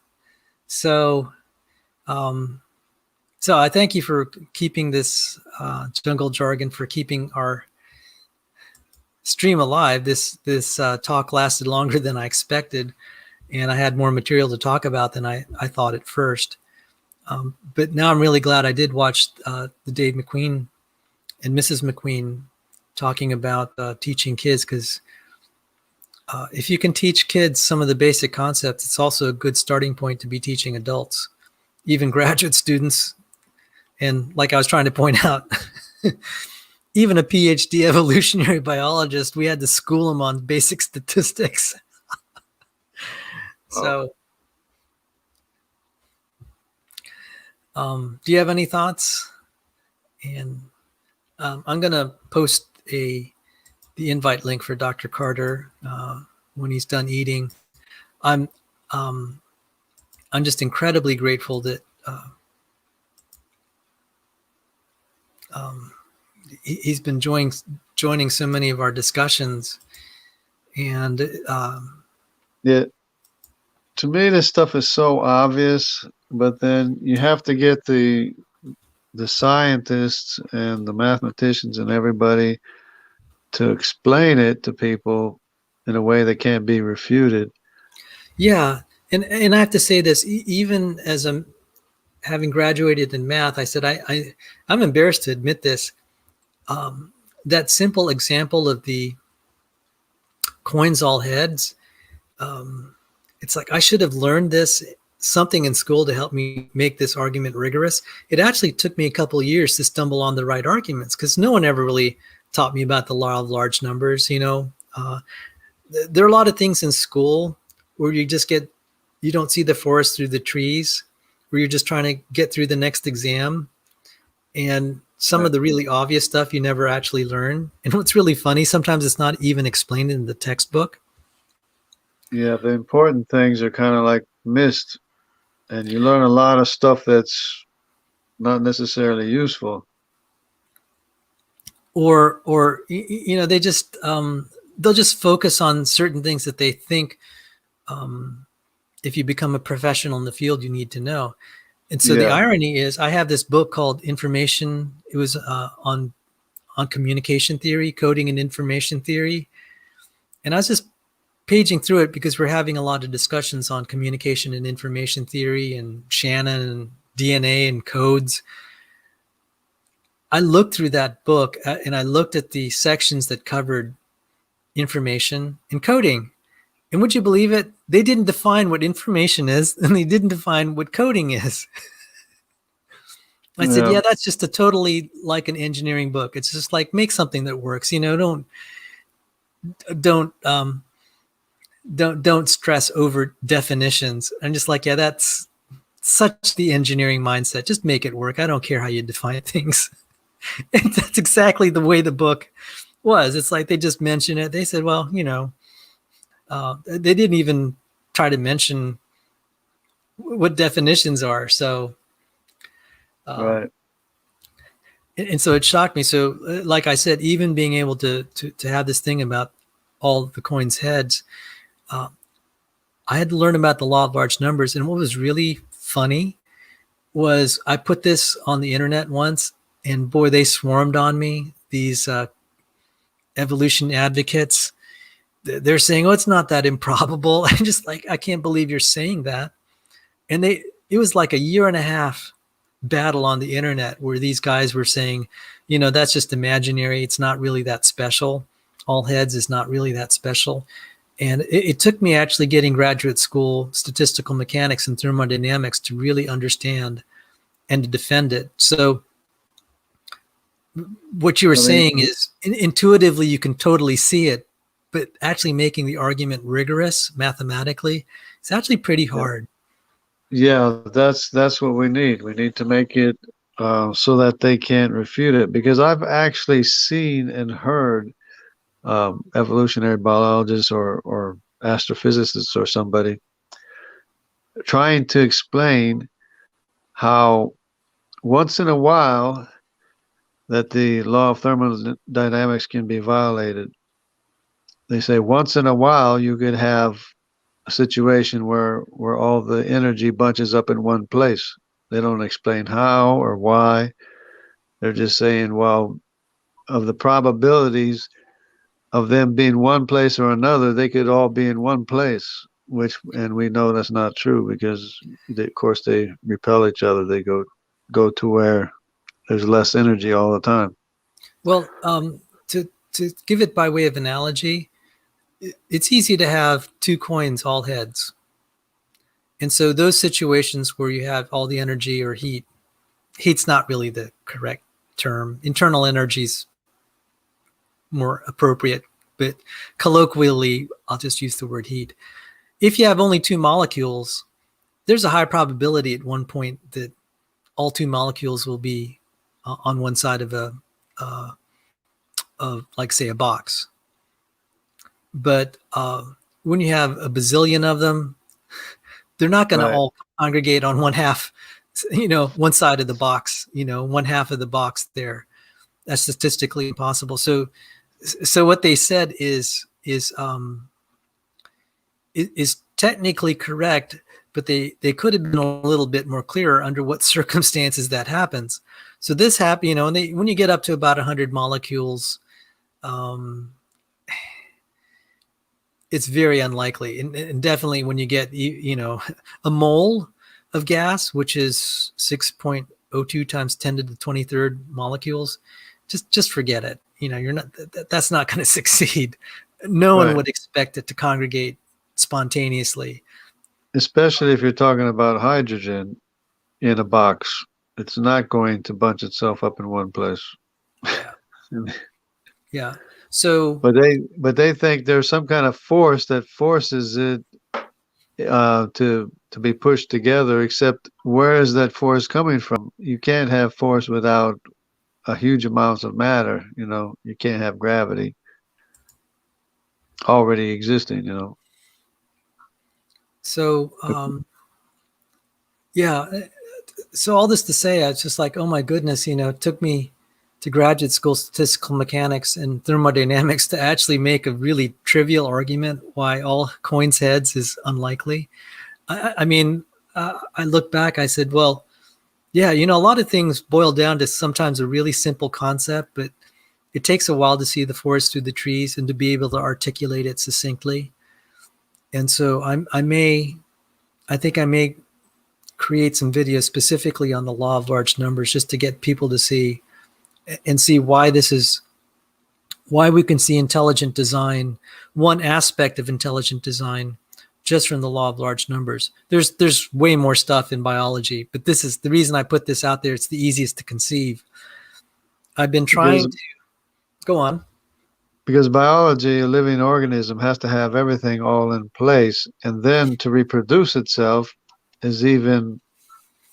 So I thank you for keeping this jungle jargon, for keeping our stream alive. This talk lasted longer than I expected, and I had more material to talk about than I thought at first. But now I'm really glad I did watch the Dave McQueen and Mrs. McQueen talking about teaching kids, because if you can teach kids some of the basic concepts, it's also a good starting point to be teaching adults, even graduate students. And like I was trying to point out, even a PhD evolutionary biologist, we had to school them on basic statistics. So, do you have any thoughts? And I'm gonna post the invite link for Dr. Carter when he's done eating. I'm um, I'm just incredibly grateful that um, he's been joining so many of our discussions. And Yeah, to me, this stuff is so obvious, but then you have to get the scientists and the mathematicians and everybody to explain it to people in a way that can't be refuted. yeah, and I have to say this, even as I'm having graduated in math, I said I'm embarrassed to admit this. Um, that simple example of the coins all heads, um, it's like I should have learned this something in school to help me make this argument rigorous. It actually took me a couple of years to stumble on the right arguments because no one ever really taught me about the law of large numbers. There are a lot of things in school where you don't see the forest through the trees, where you're just trying to get through the next exam. And some Right. of the really obvious stuff you never actually learn. And what's really funny, sometimes it's not even explained in the textbook. Yeah, the important things are kind of like missed, and you learn a lot of stuff that's not necessarily useful. Or they'll just focus on certain things that they think um, if you become a professional in the field you need to know. And so the Yeah, irony is I have this book called Information. It was on communication theory, coding and information theory. And I was just paging through it because we're having a lot of discussions on communication and information theory and Shannon and DNA and codes. I looked through that book and I looked at the sections that covered information and coding. And would you believe it? They didn't define what information is and they didn't define what coding is. I said, yeah, yeah, that's just a totally like an engineering book. It's just like make something that works. Don't don't stress over definitions. I'm just like, yeah, that's such the engineering mindset. Just make it work. I don't care how you define things. And that's exactly the way the book was. It's like they just mention it. They said, well, they didn't even try to mention what definitions are. So, uh, right. and so it shocked me. So, like I said, even being able to have this thing about all the coins' heads, uh, I had to learn about the law of large numbers. And what was really funny was I put this on the internet once, and boy, they swarmed on me. These evolution advocates, they're saying, "Oh, it's not that improbable." I'm just like, I can't believe you're saying that. And it was like a year and a half battle on the internet where these guys were saying, that's just imaginary. It's not really that special. All heads is not really that special. And it took me actually getting graduate school statistical mechanics and thermodynamics to really understand and to defend it. So what you were I mean, saying is intuitively you can totally see it, but actually making the argument rigorous mathematically, it's actually pretty yeah, hard. yeah, that's what we need. We need to make it so that they can't refute it. Because I've actually seen and heard evolutionary biologists or astrophysicists or somebody trying to explain how once in a while that the law of thermodynamics can be violated. They say once in a while you could have a situation where all the energy bunches up in one place. They don't explain how or why. They're just saying, well, of the probabilities of them being one place or another, they could all be in one place, and we know that's not true because of course they repel each other. They go to where there's less energy all the time. Well, to give it by way of analogy, it's easy to have two coins all heads. And so those situations where you have all the energy or heat's not really the correct term. Internal energy's more appropriate, but colloquially, I'll just use the word heat. If you have only two molecules, there's a high probability at one point that all two molecules will be on one side of of like say a box. But when you have a bazillion of them, they're not going to Right. all congregate on one half, one side of the box, one half of the box there. That's statistically impossible. So what they said is technically correct, but they could have been a little bit more clearer under what circumstances that happens. So this happen, and when you get up to about 100 molecules, it's very unlikely. And definitely when you get, a mole of gas, which is 6.02 times 10 to the 23rd molecules, just forget it. That's not going to succeed. No one Right. would expect it to congregate spontaneously. Especially if you're talking about hydrogen in a box, it's not going to bunch itself up in one place. Yeah. Yeah. So, But they think there's some kind of force that forces it to be pushed together. Except where is that force coming from? You can't have force without a huge amounts of matter. You can't have gravity already existing. so, yeah. So all this to say, I was just like, oh my goodness, it took me to graduate school statistical mechanics and thermodynamics to actually make a really trivial argument why all coins heads is unlikely. I mean, I look back, I said, well, yeah, a lot of things boil down to sometimes a really simple concept, but it takes a while to see the forest through the trees and to be able to articulate it succinctly. And so I think I may create some videos specifically on the law of large numbers just to get people to see why we can see intelligent design, one aspect of intelligent design, just from the law of large numbers. There's way more stuff in biology, but this is the reason I put this out there. It's the easiest to conceive. I've been trying to go on. Because biology, a living organism, has to have everything all in place, and then to reproduce itself is even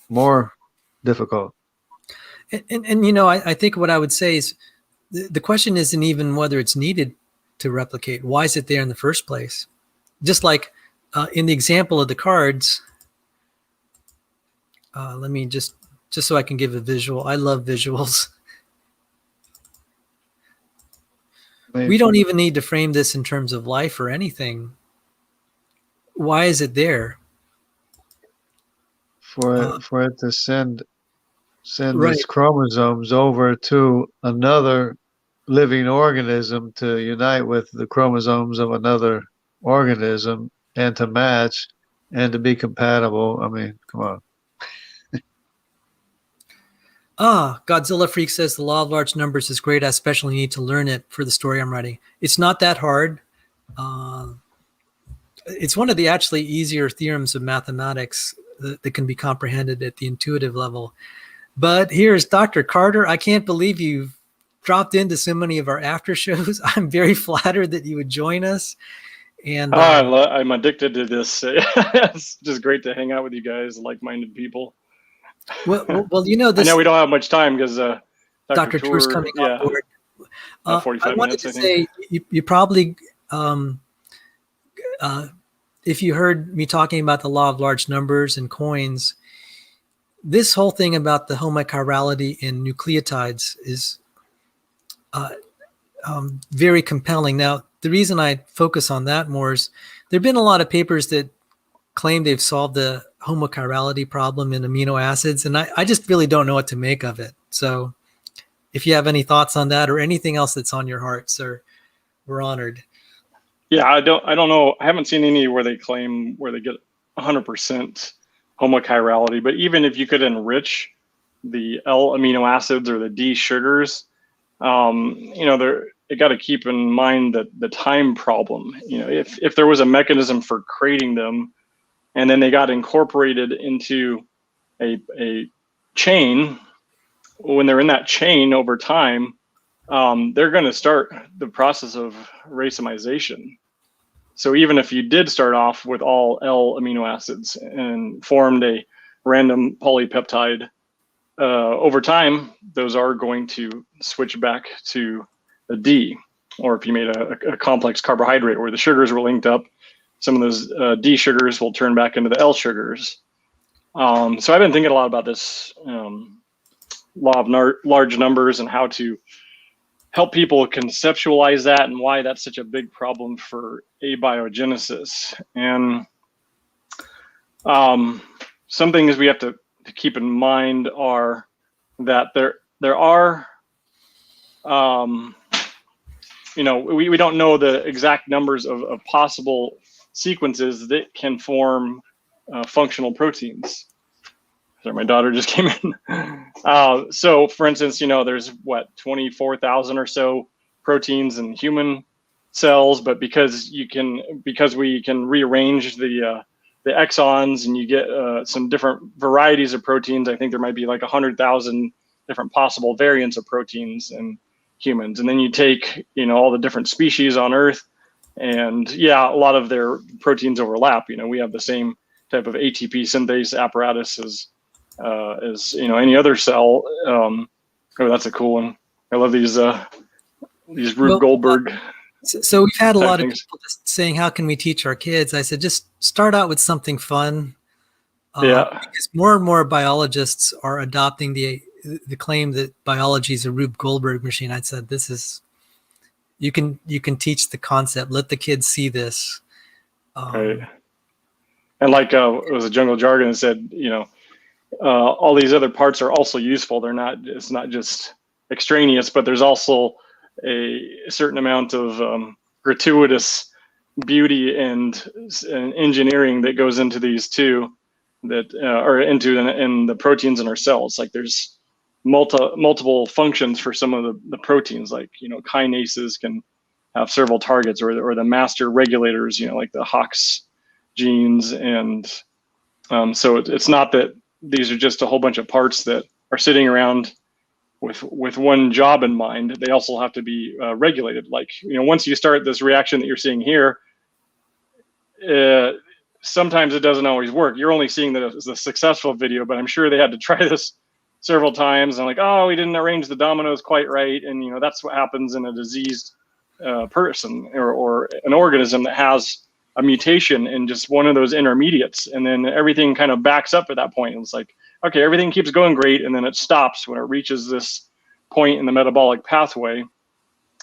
more difficult. And I think what I would say is the question isn't even whether it's needed to replicate. Why is it there in the first place? Just like in the example of the cards, let me just so I can give a visual. I love visuals. We don't even need to frame this in terms of life or anything. Why is it there? For it to send Right. its chromosomes over to another living organism to unite with the chromosomes of another organism and to match and to be compatible. I mean, come on. Godzilla Freak says the law of large numbers is great. I especially need to learn it for the story I'm writing. It's not that hard. It's one of the actually easier theorems of mathematics that can be comprehended at the intuitive level. But here's Dr. Carter. I can't believe you've dropped into so many of our after shows. I'm very flattered that you would join us. And I'm addicted to this. It's just great to hang out with you guys, like-minded people. Well, I know we don't have much time because Dr. Tour's coming on board. 45 I wanted minutes, to I think. say you probably, if you heard me talking about the law of large numbers and coins, this whole thing about the homochirality in nucleotides is very compelling. Now, the reason I focus on that more is there have been a lot of papers that claim they've solved the homochirality problem in amino acids, and I just really don't know what to make of it. So if you have any thoughts on that or anything else that's on your heart, sir, we're honored. Yeah, I don't know. I haven't seen any where they claim where they get 100% homochirality, but even if you could enrich the L amino acids or the D sugars, you got to keep in mind that the time problem. If there was a mechanism for creating them, and then they got incorporated into a chain, when they're in that chain over time, they're going to start the process of racemization. So even if you did start off with all L amino acids and formed a random polypeptide over time, those are going to switch back to a D. Or if you made a complex carbohydrate where the sugars were linked up, some of those D sugars will turn back into the L sugars. So I've been thinking a lot about this law of large numbers and how to help people conceptualize that and why that's such a big problem for abiogenesis. And some things we have to keep in mind are that there are, we don't know the exact numbers of possible sequences that can form functional proteins. Sorry, my daughter just came in. So for instance, there's what, 24,000 or so proteins in human cells, but because we can rearrange the exons and you get some different varieties of proteins, I think there might be like 100,000 different possible variants of proteins in humans. And then you take, all the different species on Earth, and yeah, a lot of their proteins overlap. We have the same type of ATP synthase apparatus as any other cell. Oh, that's a cool one. I love these Rube Goldberg. So we've had a lot of things. people just saying, how can we teach our kids? I said, just start out with something fun. Because more and more biologists are adopting the claim that biology is a Rube Goldberg machine. I said, you can teach the concept. Let the kids see this. Right. And like it was a Jungle Jargon that said, all these other parts are also useful. It's not just extraneous, but there's also a certain amount of gratuitous beauty and engineering that goes into these too, that are in the proteins in our cells. Like there's multiple functions for some of the proteins, like kinases can have several targets, or the master regulators, like the HOX genes. And so it's not that these are just a whole bunch of parts that are sitting around with one job in mind. They also have to be regulated. Like, once you start this reaction that you're seeing here, sometimes it doesn't always work. You're only seeing the successful video, but I'm sure they had to try this several times and like, oh, we didn't arrange the dominoes quite right. And that's what happens in a diseased person or an organism that has a mutation in just one of those intermediates, and then everything kind of backs up at that point. It's like, okay, everything keeps going great, and then it stops when it reaches this point in the metabolic pathway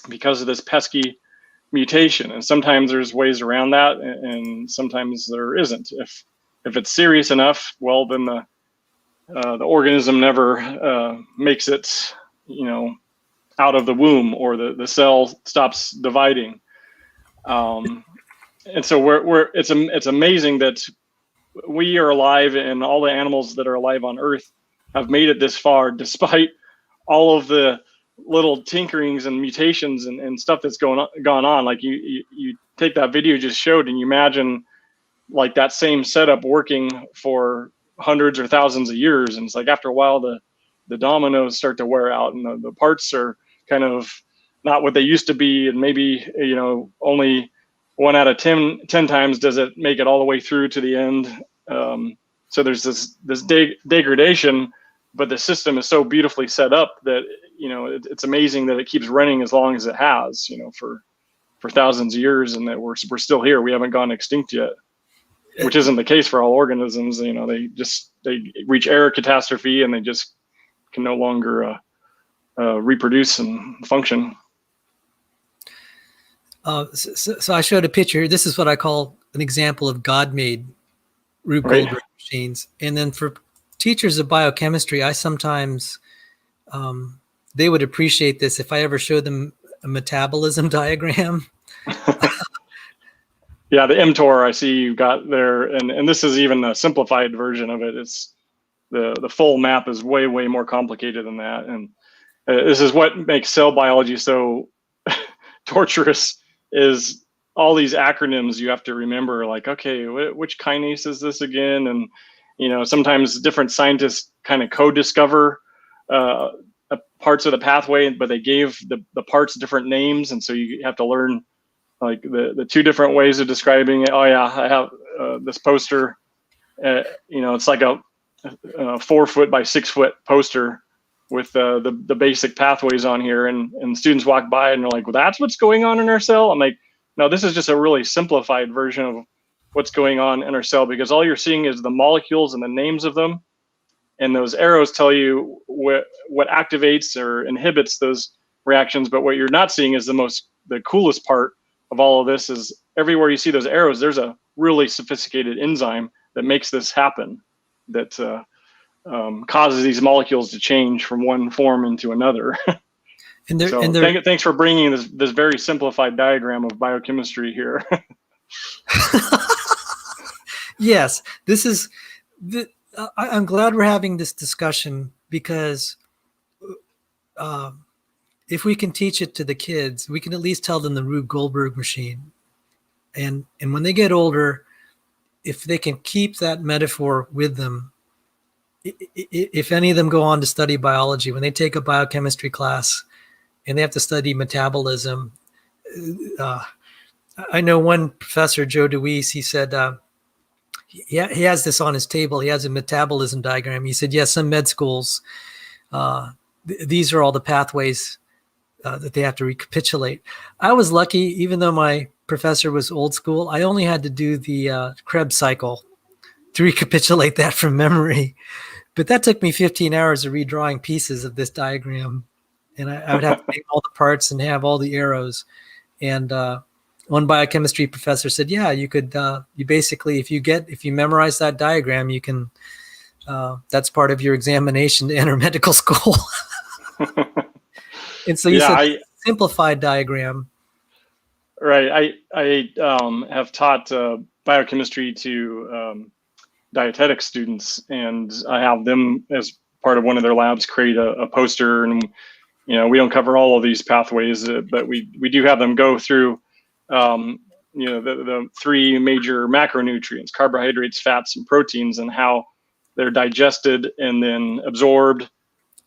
because of this pesky mutation. And sometimes there's ways around that, and sometimes there isn't. If it's serious enough, well, then the organism never makes it, out of the womb, or the cell stops dividing. And so it's amazing that we are alive, and all the animals that are alive on Earth have made it this far, despite all of the little tinkerings and mutations and stuff that's gone on. Like you take that video you just showed, and you imagine like that same setup working for hundreds or thousands of years, and it's like after a while the dominoes start to wear out, and the parts are kind of not what they used to be, and maybe only 1 out of 10 times does it make it all the way through to the end. So there's this degradation, but the system is so beautifully set up that it's amazing that it keeps running as long as it has, for thousands of years, and that we're still here. We haven't gone extinct yet, which isn't the case for all organisms. They reach error catastrophe, and they just can no longer reproduce and function. So I showed a picture. This is what I call an example of God-made Rube Goldberg machines. And then for teachers of biochemistry, I sometimes, they would appreciate this if I ever showed them a metabolism diagram. Yeah, the mTOR I see you got there, and this is even a simplified version of it. It's the full map is way more complicated than that, and this is what makes cell biology so torturous. Is all these acronyms you have to remember, like, okay, which kinase is this again? And sometimes different scientists kind of co-discover parts of the pathway, but they gave the parts different names, and so you have to learn like the two different ways of describing it. Oh yeah, I have this poster. It's like 4-foot by 6-foot poster with the basic pathways on here, and students walk by and they're like, well, that's what's going on in our cell. I'm like, no, this is just a really simplified version of what's going on in our cell, because all you're seeing is the molecules and the names of them, and those arrows tell you what activates or inhibits those reactions. But what you're not seeing is the coolest part of all of this is everywhere you see those arrows, there's a really sophisticated enzyme that makes this happen, that causes these molecules to change from one form into another. Thanks for bringing this very simplified diagram of biochemistry here. Yes, this is. I'm glad we're having this discussion, because if we can teach it to the kids, we can at least tell them the Rube Goldberg machine, and when they get older, if they can keep that metaphor with them. If any of them go on to study biology, when they take a biochemistry class and they have to study metabolism, I know one professor, Joe DeWeese, he said he has this on his table. He has a metabolism diagram. He said, yes, some med schools, these are all the pathways that they have to recapitulate. I was lucky, even though my professor was old school, I only had to do the Krebs cycle to recapitulate that from memory. But that took me 15 hours of redrawing pieces of this diagram. And I would have to make all the parts and have all the arrows. And one biochemistry professor said, yeah, you could, you basically, if you memorize that diagram, you can, that's part of your examination to enter medical school. And so you said simplified diagram. Right. I have taught biochemistry to dietetic students, and I have them, as part of one of their labs, create a poster. And we don't cover all of these pathways, but we do have them go through the 3 major macronutrients: carbohydrates, fats, and proteins, and how they're digested and then absorbed,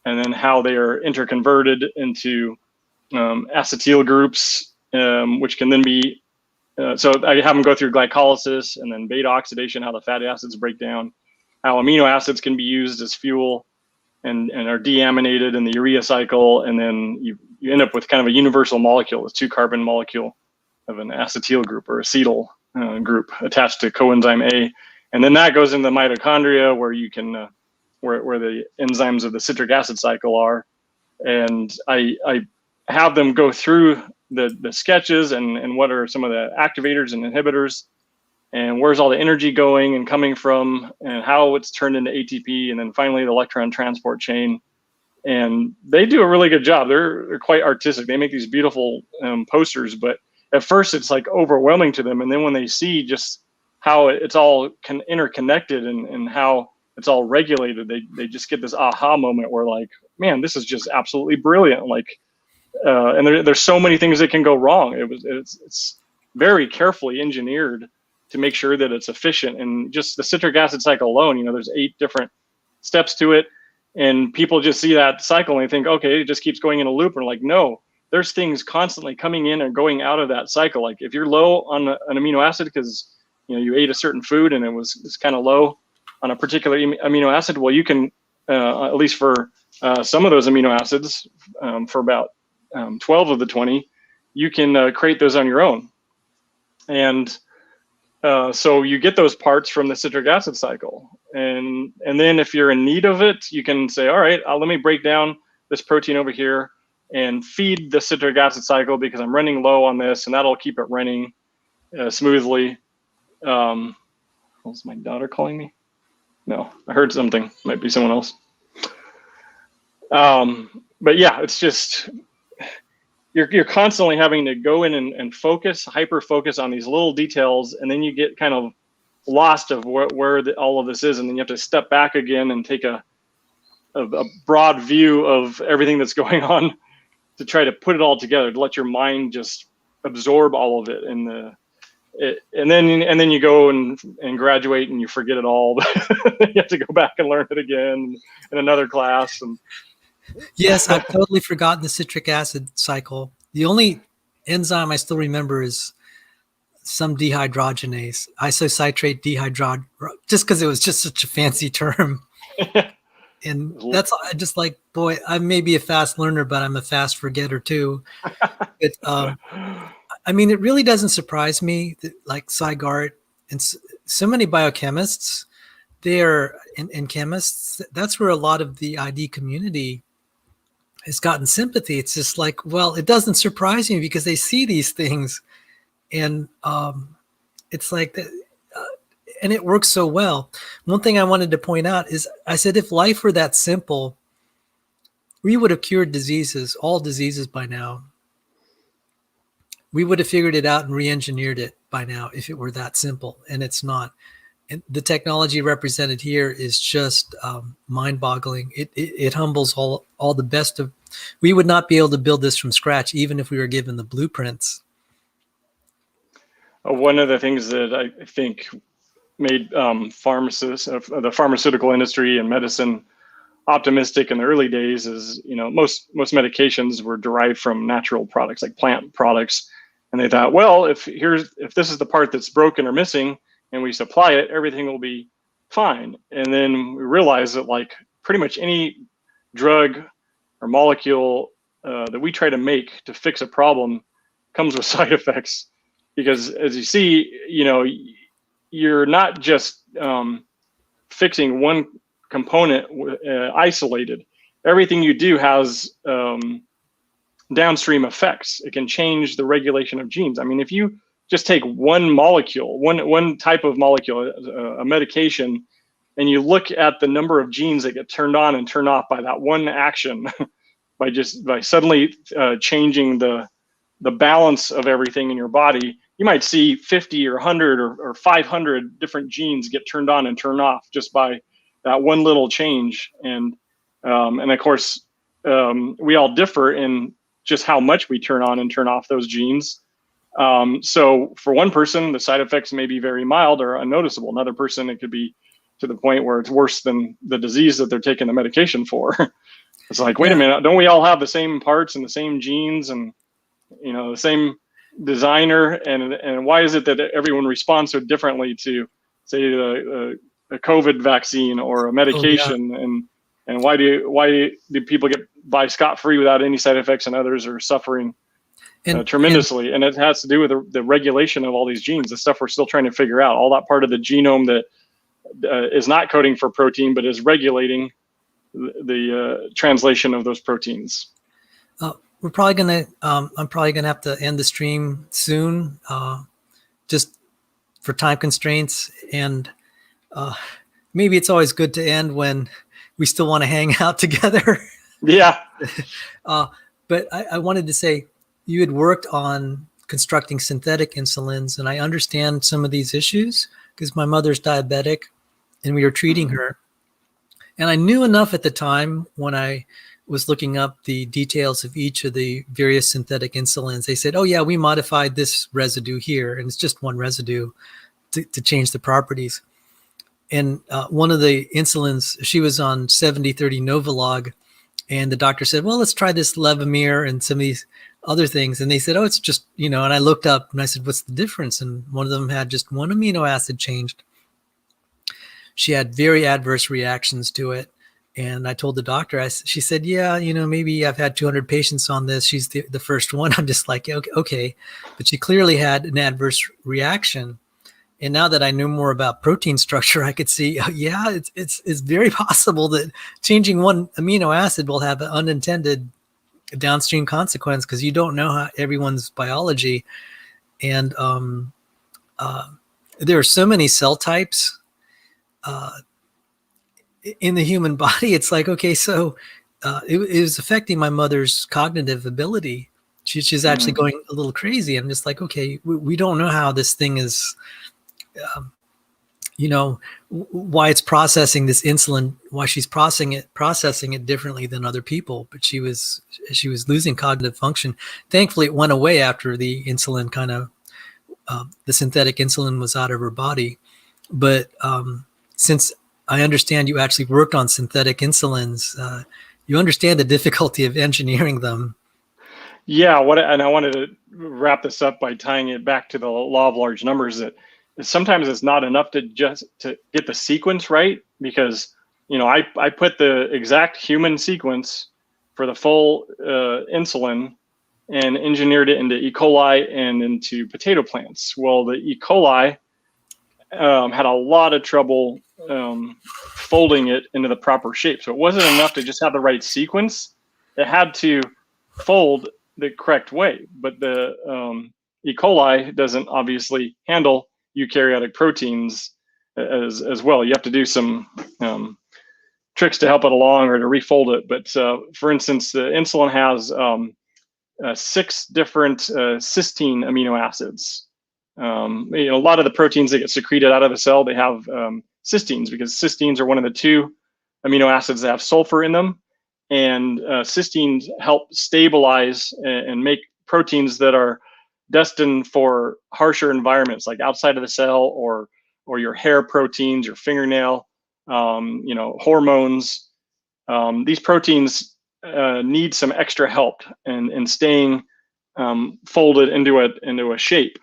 and then how they are interconverted into acetyl groups, which can then be so I have them go through glycolysis and then beta oxidation, how the fatty acids break down, how amino acids can be used as fuel and are deaminated in the urea cycle. And then you end up with kind of a universal molecule, a 2-carbon molecule of an acetyl group or acetyl group attached to coenzyme A. And then that goes into the mitochondria, where you can, where the enzymes of the citric acid cycle are. And I have them go through the sketches and what are some of the activators and inhibitors, and where's all the energy going and coming from, and how it's turned into ATP, and then finally the electron transport chain. And they do a really good job. They're quite artistic. They make these beautiful posters, but at first it's like overwhelming to them. And then when they see just how it's all interconnected and how it's all regulated, they just get this aha moment where, like, man, this is just absolutely brilliant. Like, and there's so many things that can go wrong. It's very carefully engineered to make sure that it's efficient. And just the citric acid cycle alone, there's 8 different steps to it. And people just see that cycle and they think, okay, it just keeps going in a loop. And like, no, there's things constantly coming in and going out of that cycle. Like if you're low on an amino acid because you ate a certain food and it's kind of low on a particular amino acid, well, you can at least for some of those amino acids, for about 12 of the 20, you can create those on your own. And so you get those parts from the citric acid cycle. And then if you're in need of it, you can say, all right, let me break down this protein over here and feed the citric acid cycle because I'm running low on this, and that'll keep it running smoothly. Was my daughter calling me? No, I heard something. Might be someone else. But yeah, it's just, you're constantly having to go in and focus, hyper focus on these little details, and then you get kind of lost of where all of this is, and then you have to step back again and take a broad view of everything that's going on to try to put it all together, to let your mind just absorb all of it. And then you go and graduate and you forget it all. You have to go back and learn it again in another class. And yes, I've totally forgotten the citric acid cycle. The only enzyme I still remember is some dehydrogenase, isocitrate dehydrogenase, just because it was just such a fancy term. And that's, I just like, boy, I may be a fast learner, but I'm a fast forgetter too. But I mean, it really doesn't surprise me that like Cygart and so many biochemists there and chemists, that's where a lot of the ID community has gotten sympathy. It's just like, well, it doesn't surprise me because they see these things, and it's like that, and it works so well. One thing I wanted to point out is I said, if life were that simple, we would have cured diseases, all diseases by now. We would have figured it out and re-engineered it by now if it were that simple, and it's not. And the technology represented here is just mind-boggling. It humbles all the best of. We would not be able to build this from scratch, even if we were given the blueprints. One of the things that I think made pharmacists of the pharmaceutical industry and medicine optimistic in the early days is, most medications were derived from natural products, like plant products, and they thought, well, if this is the part that's broken or missing, and we supply it, everything will be fine. And then we realized that like pretty much any drug or molecule that we try to make to fix a problem comes with side effects, because as you see, you're not just fixing one component isolated. Everything you do has downstream effects. It can change the regulation of genes. I mean, if you just take one molecule, one type of molecule, a medication, and you look at the number of genes that get turned on and turned off by that one action, by suddenly changing the balance of everything in your body, you might see 50 or 100 or 500 different genes get turned on and turned off just by that one little change. And of course, we all differ in just how much we turn on and turn off those genes. So for one person, the side effects may be very mild or unnoticeable. Another person, it could be to the point where it's worse than the disease that they're taking the medication for. It's like, wait a minute, don't we all have the same parts and the same genes and, the same designer? And why is it that everyone responds so differently to, say, a COVID vaccine or a medication? And why do people get by scot-free without any side effects and others are suffering tremendously? And it has to do with the regulation of all these genes, the stuff we're still trying to figure out, all that part of the genome that is not coding for protein, but is regulating the translation of those proteins. I'm probably gonna have to end the stream soon, just for time constraints. And maybe it's always good to end when we still want to hang out together. Yeah. But I wanted to say, you had worked on constructing synthetic insulins, and I understand some of these issues because my mother's diabetic and we were treating her. And I knew enough at the time when I was looking up the details of each of the various synthetic insulins. They said, oh yeah, we modified this residue here, and it's just one residue to change the properties. And one of the insulins, she was on 70/30 Novolog, and the doctor said, well, let's try this Levemir and some of these other things. And they said, oh, it's just, and I looked up and I said, what's the difference? And one of them had just one amino acid changed. She had very adverse reactions to it. And I told the doctor, she said, yeah, maybe I've had 200 patients on this. She's the first one. I'm just like, okay. But she clearly had an adverse reaction. And now that I knew more about protein structure, I could see, yeah, it's very possible that changing one amino acid will have an unintended downstream consequence, because you don't know how everyone's biology. And there are so many cell types in the human body. It's like, okay, so it was affecting my mother's cognitive ability. She's actually going a little crazy. I'm just like, okay, we don't know how this thing is, why it's processing this insulin, why she's processing it differently than other people. But she was losing cognitive function. Thankfully, it went away after the insulin the synthetic insulin was out of her body. But since I understand you actually worked on synthetic insulins, you understand the difficulty of engineering them. Yeah, and I wanted to wrap this up by tying it back to the law of large numbers, that sometimes it's not enough to get the sequence right, because I put the exact human sequence for the full insulin and engineered it into E. coli and into potato plants. Well, the E. coli had a lot of trouble folding it into the proper shape. So it wasn't enough to just have the right sequence. It had to fold the correct way. But the E. coli doesn't obviously handle eukaryotic proteins as well. You have to do some tricks to help it along or to refold it. But for instance, the insulin has 6 different cysteine amino acids. A lot of the proteins that get secreted out of the cell, they have cysteines, because cysteines are one of the 2 amino acids that have sulfur in them. And cysteines help stabilize and make proteins that are destined for harsher environments, like outside of the cell, or your hair proteins, your fingernail, hormones. These proteins need some extra help in staying folded into a shape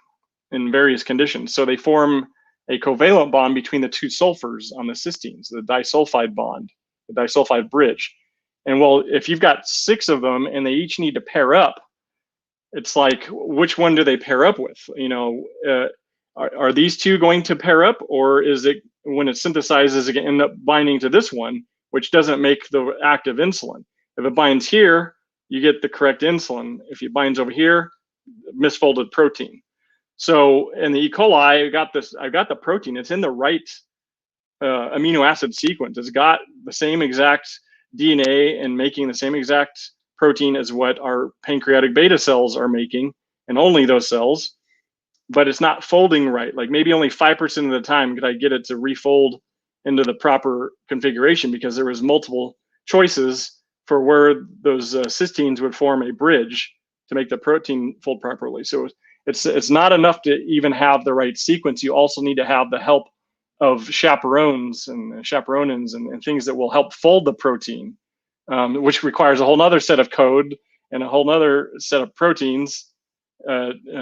in various conditions. So they form a covalent bond between the 2 sulfurs on the cysteines, the disulfide bond, the disulfide bridge. And well, if you've got 6 of them and they each need to pair up, it's like, which one do they pair up with? Are these 2 going to pair up, or is it, when it synthesizes, it can end up binding to this one, which doesn't make the active insulin? If it binds here, you get the correct insulin. If it binds over here, misfolded protein. So in the E. coli, I got the protein. It's in the right amino acid sequence. It's got the same exact DNA and making the same exact protein as what our pancreatic beta cells are making, and only those cells. But it's not folding right. Like maybe only 5% of the time could I get it to refold into the proper configuration, because there was multiple choices for where those cysteines would form a bridge to make the protein fold properly. So it's not enough to even have the right sequence. You also need to have the help of chaperones and chaperonins and things that will help fold the protein, which requires a whole nother set of code and a whole nother set of proteins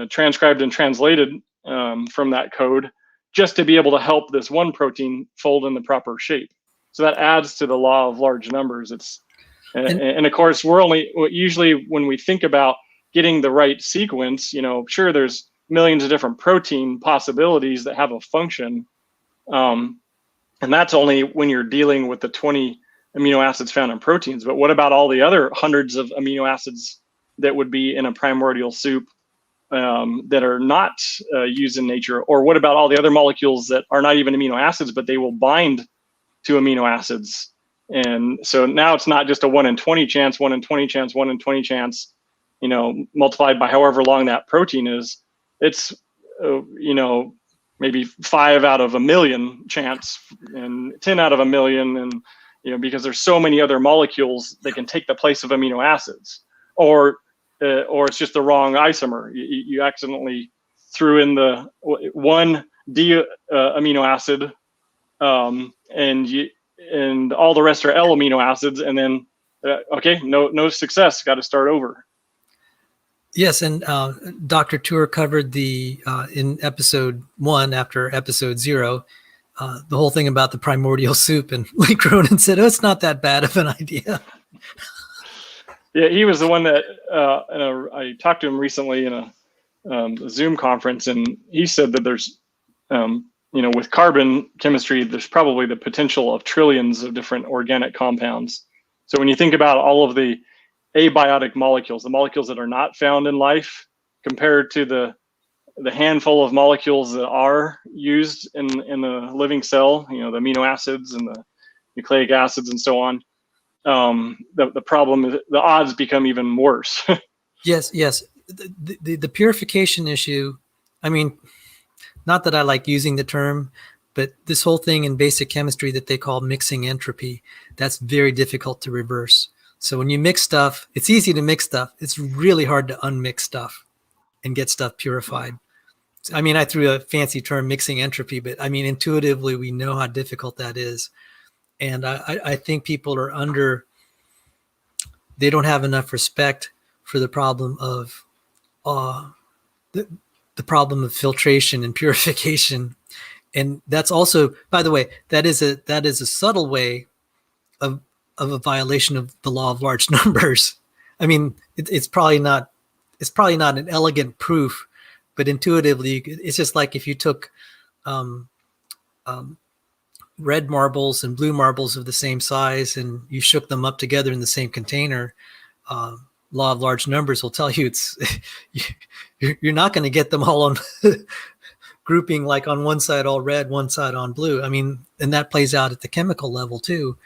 transcribed and translated from that code, just to be able to help this one protein fold in the proper shape. So that adds to the law of large numbers. And of course, usually when we think about getting the right sequence, sure, there's millions of different protein possibilities that have a function. And that's only when you're dealing with the 20 amino acids found in proteins. But what about all the other hundreds of amino acids that would be in a primordial soup that are not used in nature? Or what about all the other molecules that are not even amino acids, but they will bind to amino acids? And so now it's not just a 1 in 20 chance, 1 in 20 chance, 1 in 20 chance, multiplied by however long that protein is. It's, maybe 5 out of a million chance, and 10 out of a million. And, because there's so many other molecules that can take the place of amino acids, or it's just the wrong isomer. You accidentally threw in the 1 D amino acid, and all the rest are L amino acids, and then okay, no success. Got to start over. Yes, and Dr. Tour covered in episode 1 after episode 0, the whole thing about the primordial soup, and Lee Cronin said, "Oh, it's not that bad of an idea." Yeah, he was the one that I talked to him recently in a Zoom conference, and he said that there's, with carbon chemistry, there's probably the potential of trillions of different organic compounds. So when you think about all of the abiotic molecules, the molecules that are not found in life, compared to the handful of molecules that are used in the living cell, the amino acids and the nucleic acids and so on, the problem is the odds become even worse. Yes. The purification issue, I mean, not that I like using the term, but this whole thing in basic chemistry that they call mixing entropy, that's very difficult to reverse. So when you mix stuff, it's easy to mix stuff. It's really hard to unmix stuff and get stuff purified. I mean, I threw a fancy term, mixing entropy, but I mean, intuitively, we know how difficult that is. And I think people are they don't have enough respect for the problem of the problem of filtration and purification. And that's also, by the way, that is a subtle way of a violation of the law of large numbers. I mean, it's probably not an elegant proof, but intuitively, it's just like if you took um, red marbles and blue marbles of the same size and you shook them up together in the same container. Law of large numbers will tell you you're not going to get them all on grouping, like on one side all red, one side on blue. I mean, and that plays out at the chemical level too.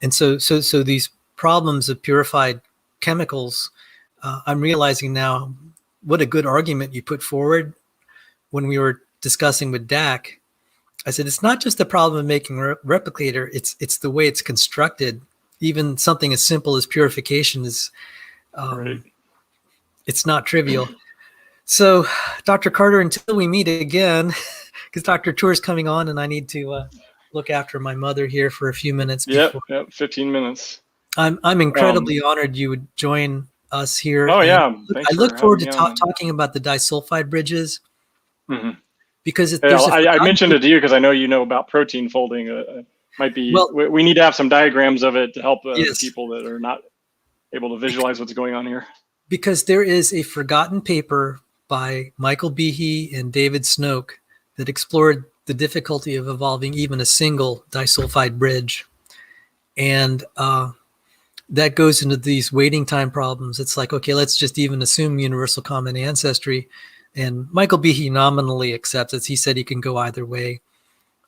And so these problems of purified chemicals, I'm realizing now what a good argument you put forward when we were discussing with DAC. I said, it's not just the problem of making a replicator, it's the way it's constructed. Even something as simple as purification is, Right. It's not trivial. So, Dr. Carter, until we meet again, because Dr. Tour's coming on and I need to look after my mother here for a few minutes. Yep, 15 minutes. I'm incredibly honored you would join us here. Oh, yeah. Thanks I look forward to talking about the disulfide bridges. Mm-hmm. Because I mentioned it to you because I know you know about protein folding. Might be we need to have some diagrams of it to help yes. people that are not able to visualize what's going on here. Because there is a forgotten paper by Michael Behe and David Snoke that explored the difficulty of evolving even a single disulfide bridge. And that goes into these waiting time problems. It's like, okay, let's just even assume universal common ancestry. And Michael Behe nominally accepts it. He said he can go either way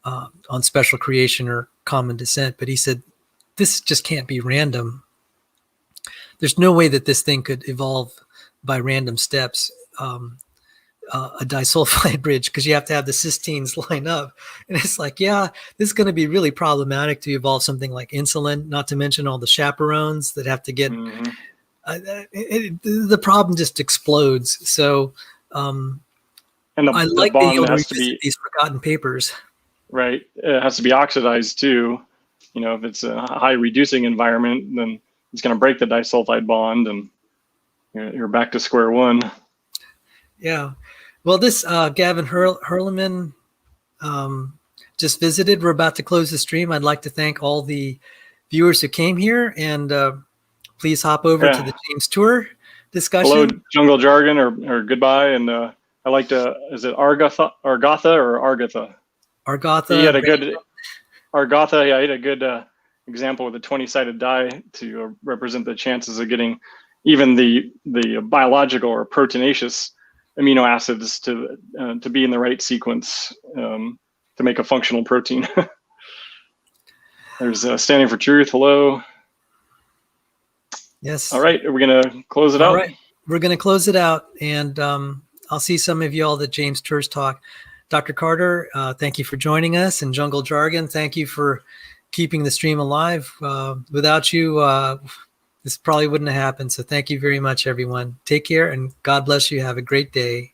on special creation or common descent. But he said, this just can't be random. There's no way that this thing could evolve by random steps, a disulfide bridge, because you have to have the cysteines line up. And it's like, yeah, this is going to be really problematic to evolve something like insulin, not to mention all the chaperones that have to get, the problem just explodes. So and I like the bond has to be these forgotten papers. Right. It has to be oxidized too. You know, if it's a high reducing environment, then it's going to break the disulfide bond and you're back to square one. Yeah. Well, this Gavin Herleman just visited. We're about to close the stream. I'd like to thank all the viewers who came here, and please hop over to the James Tour discussion. Hello, Jungle Jargon, or goodbye. And I like to, is it Argatha or Argatha? Argatha. He had a good, Argatha, yeah, he had a good example with a 20-sided die to represent the chances of getting even the biological or proteinaceous amino acids to be in the right sequence to make a functional protein. There's Standing for Truth. Hello. Yes. All right. Are we going to close it out? All right. We're going to close it out. And I'll see some of you all at James Tour's talk. Dr. Carter, thank you for joining us. And Jungle Jargon, thank you for keeping the stream alive. Without you, this probably wouldn't have happened. So thank you very much, everyone. Take care and God bless you. Have a great day.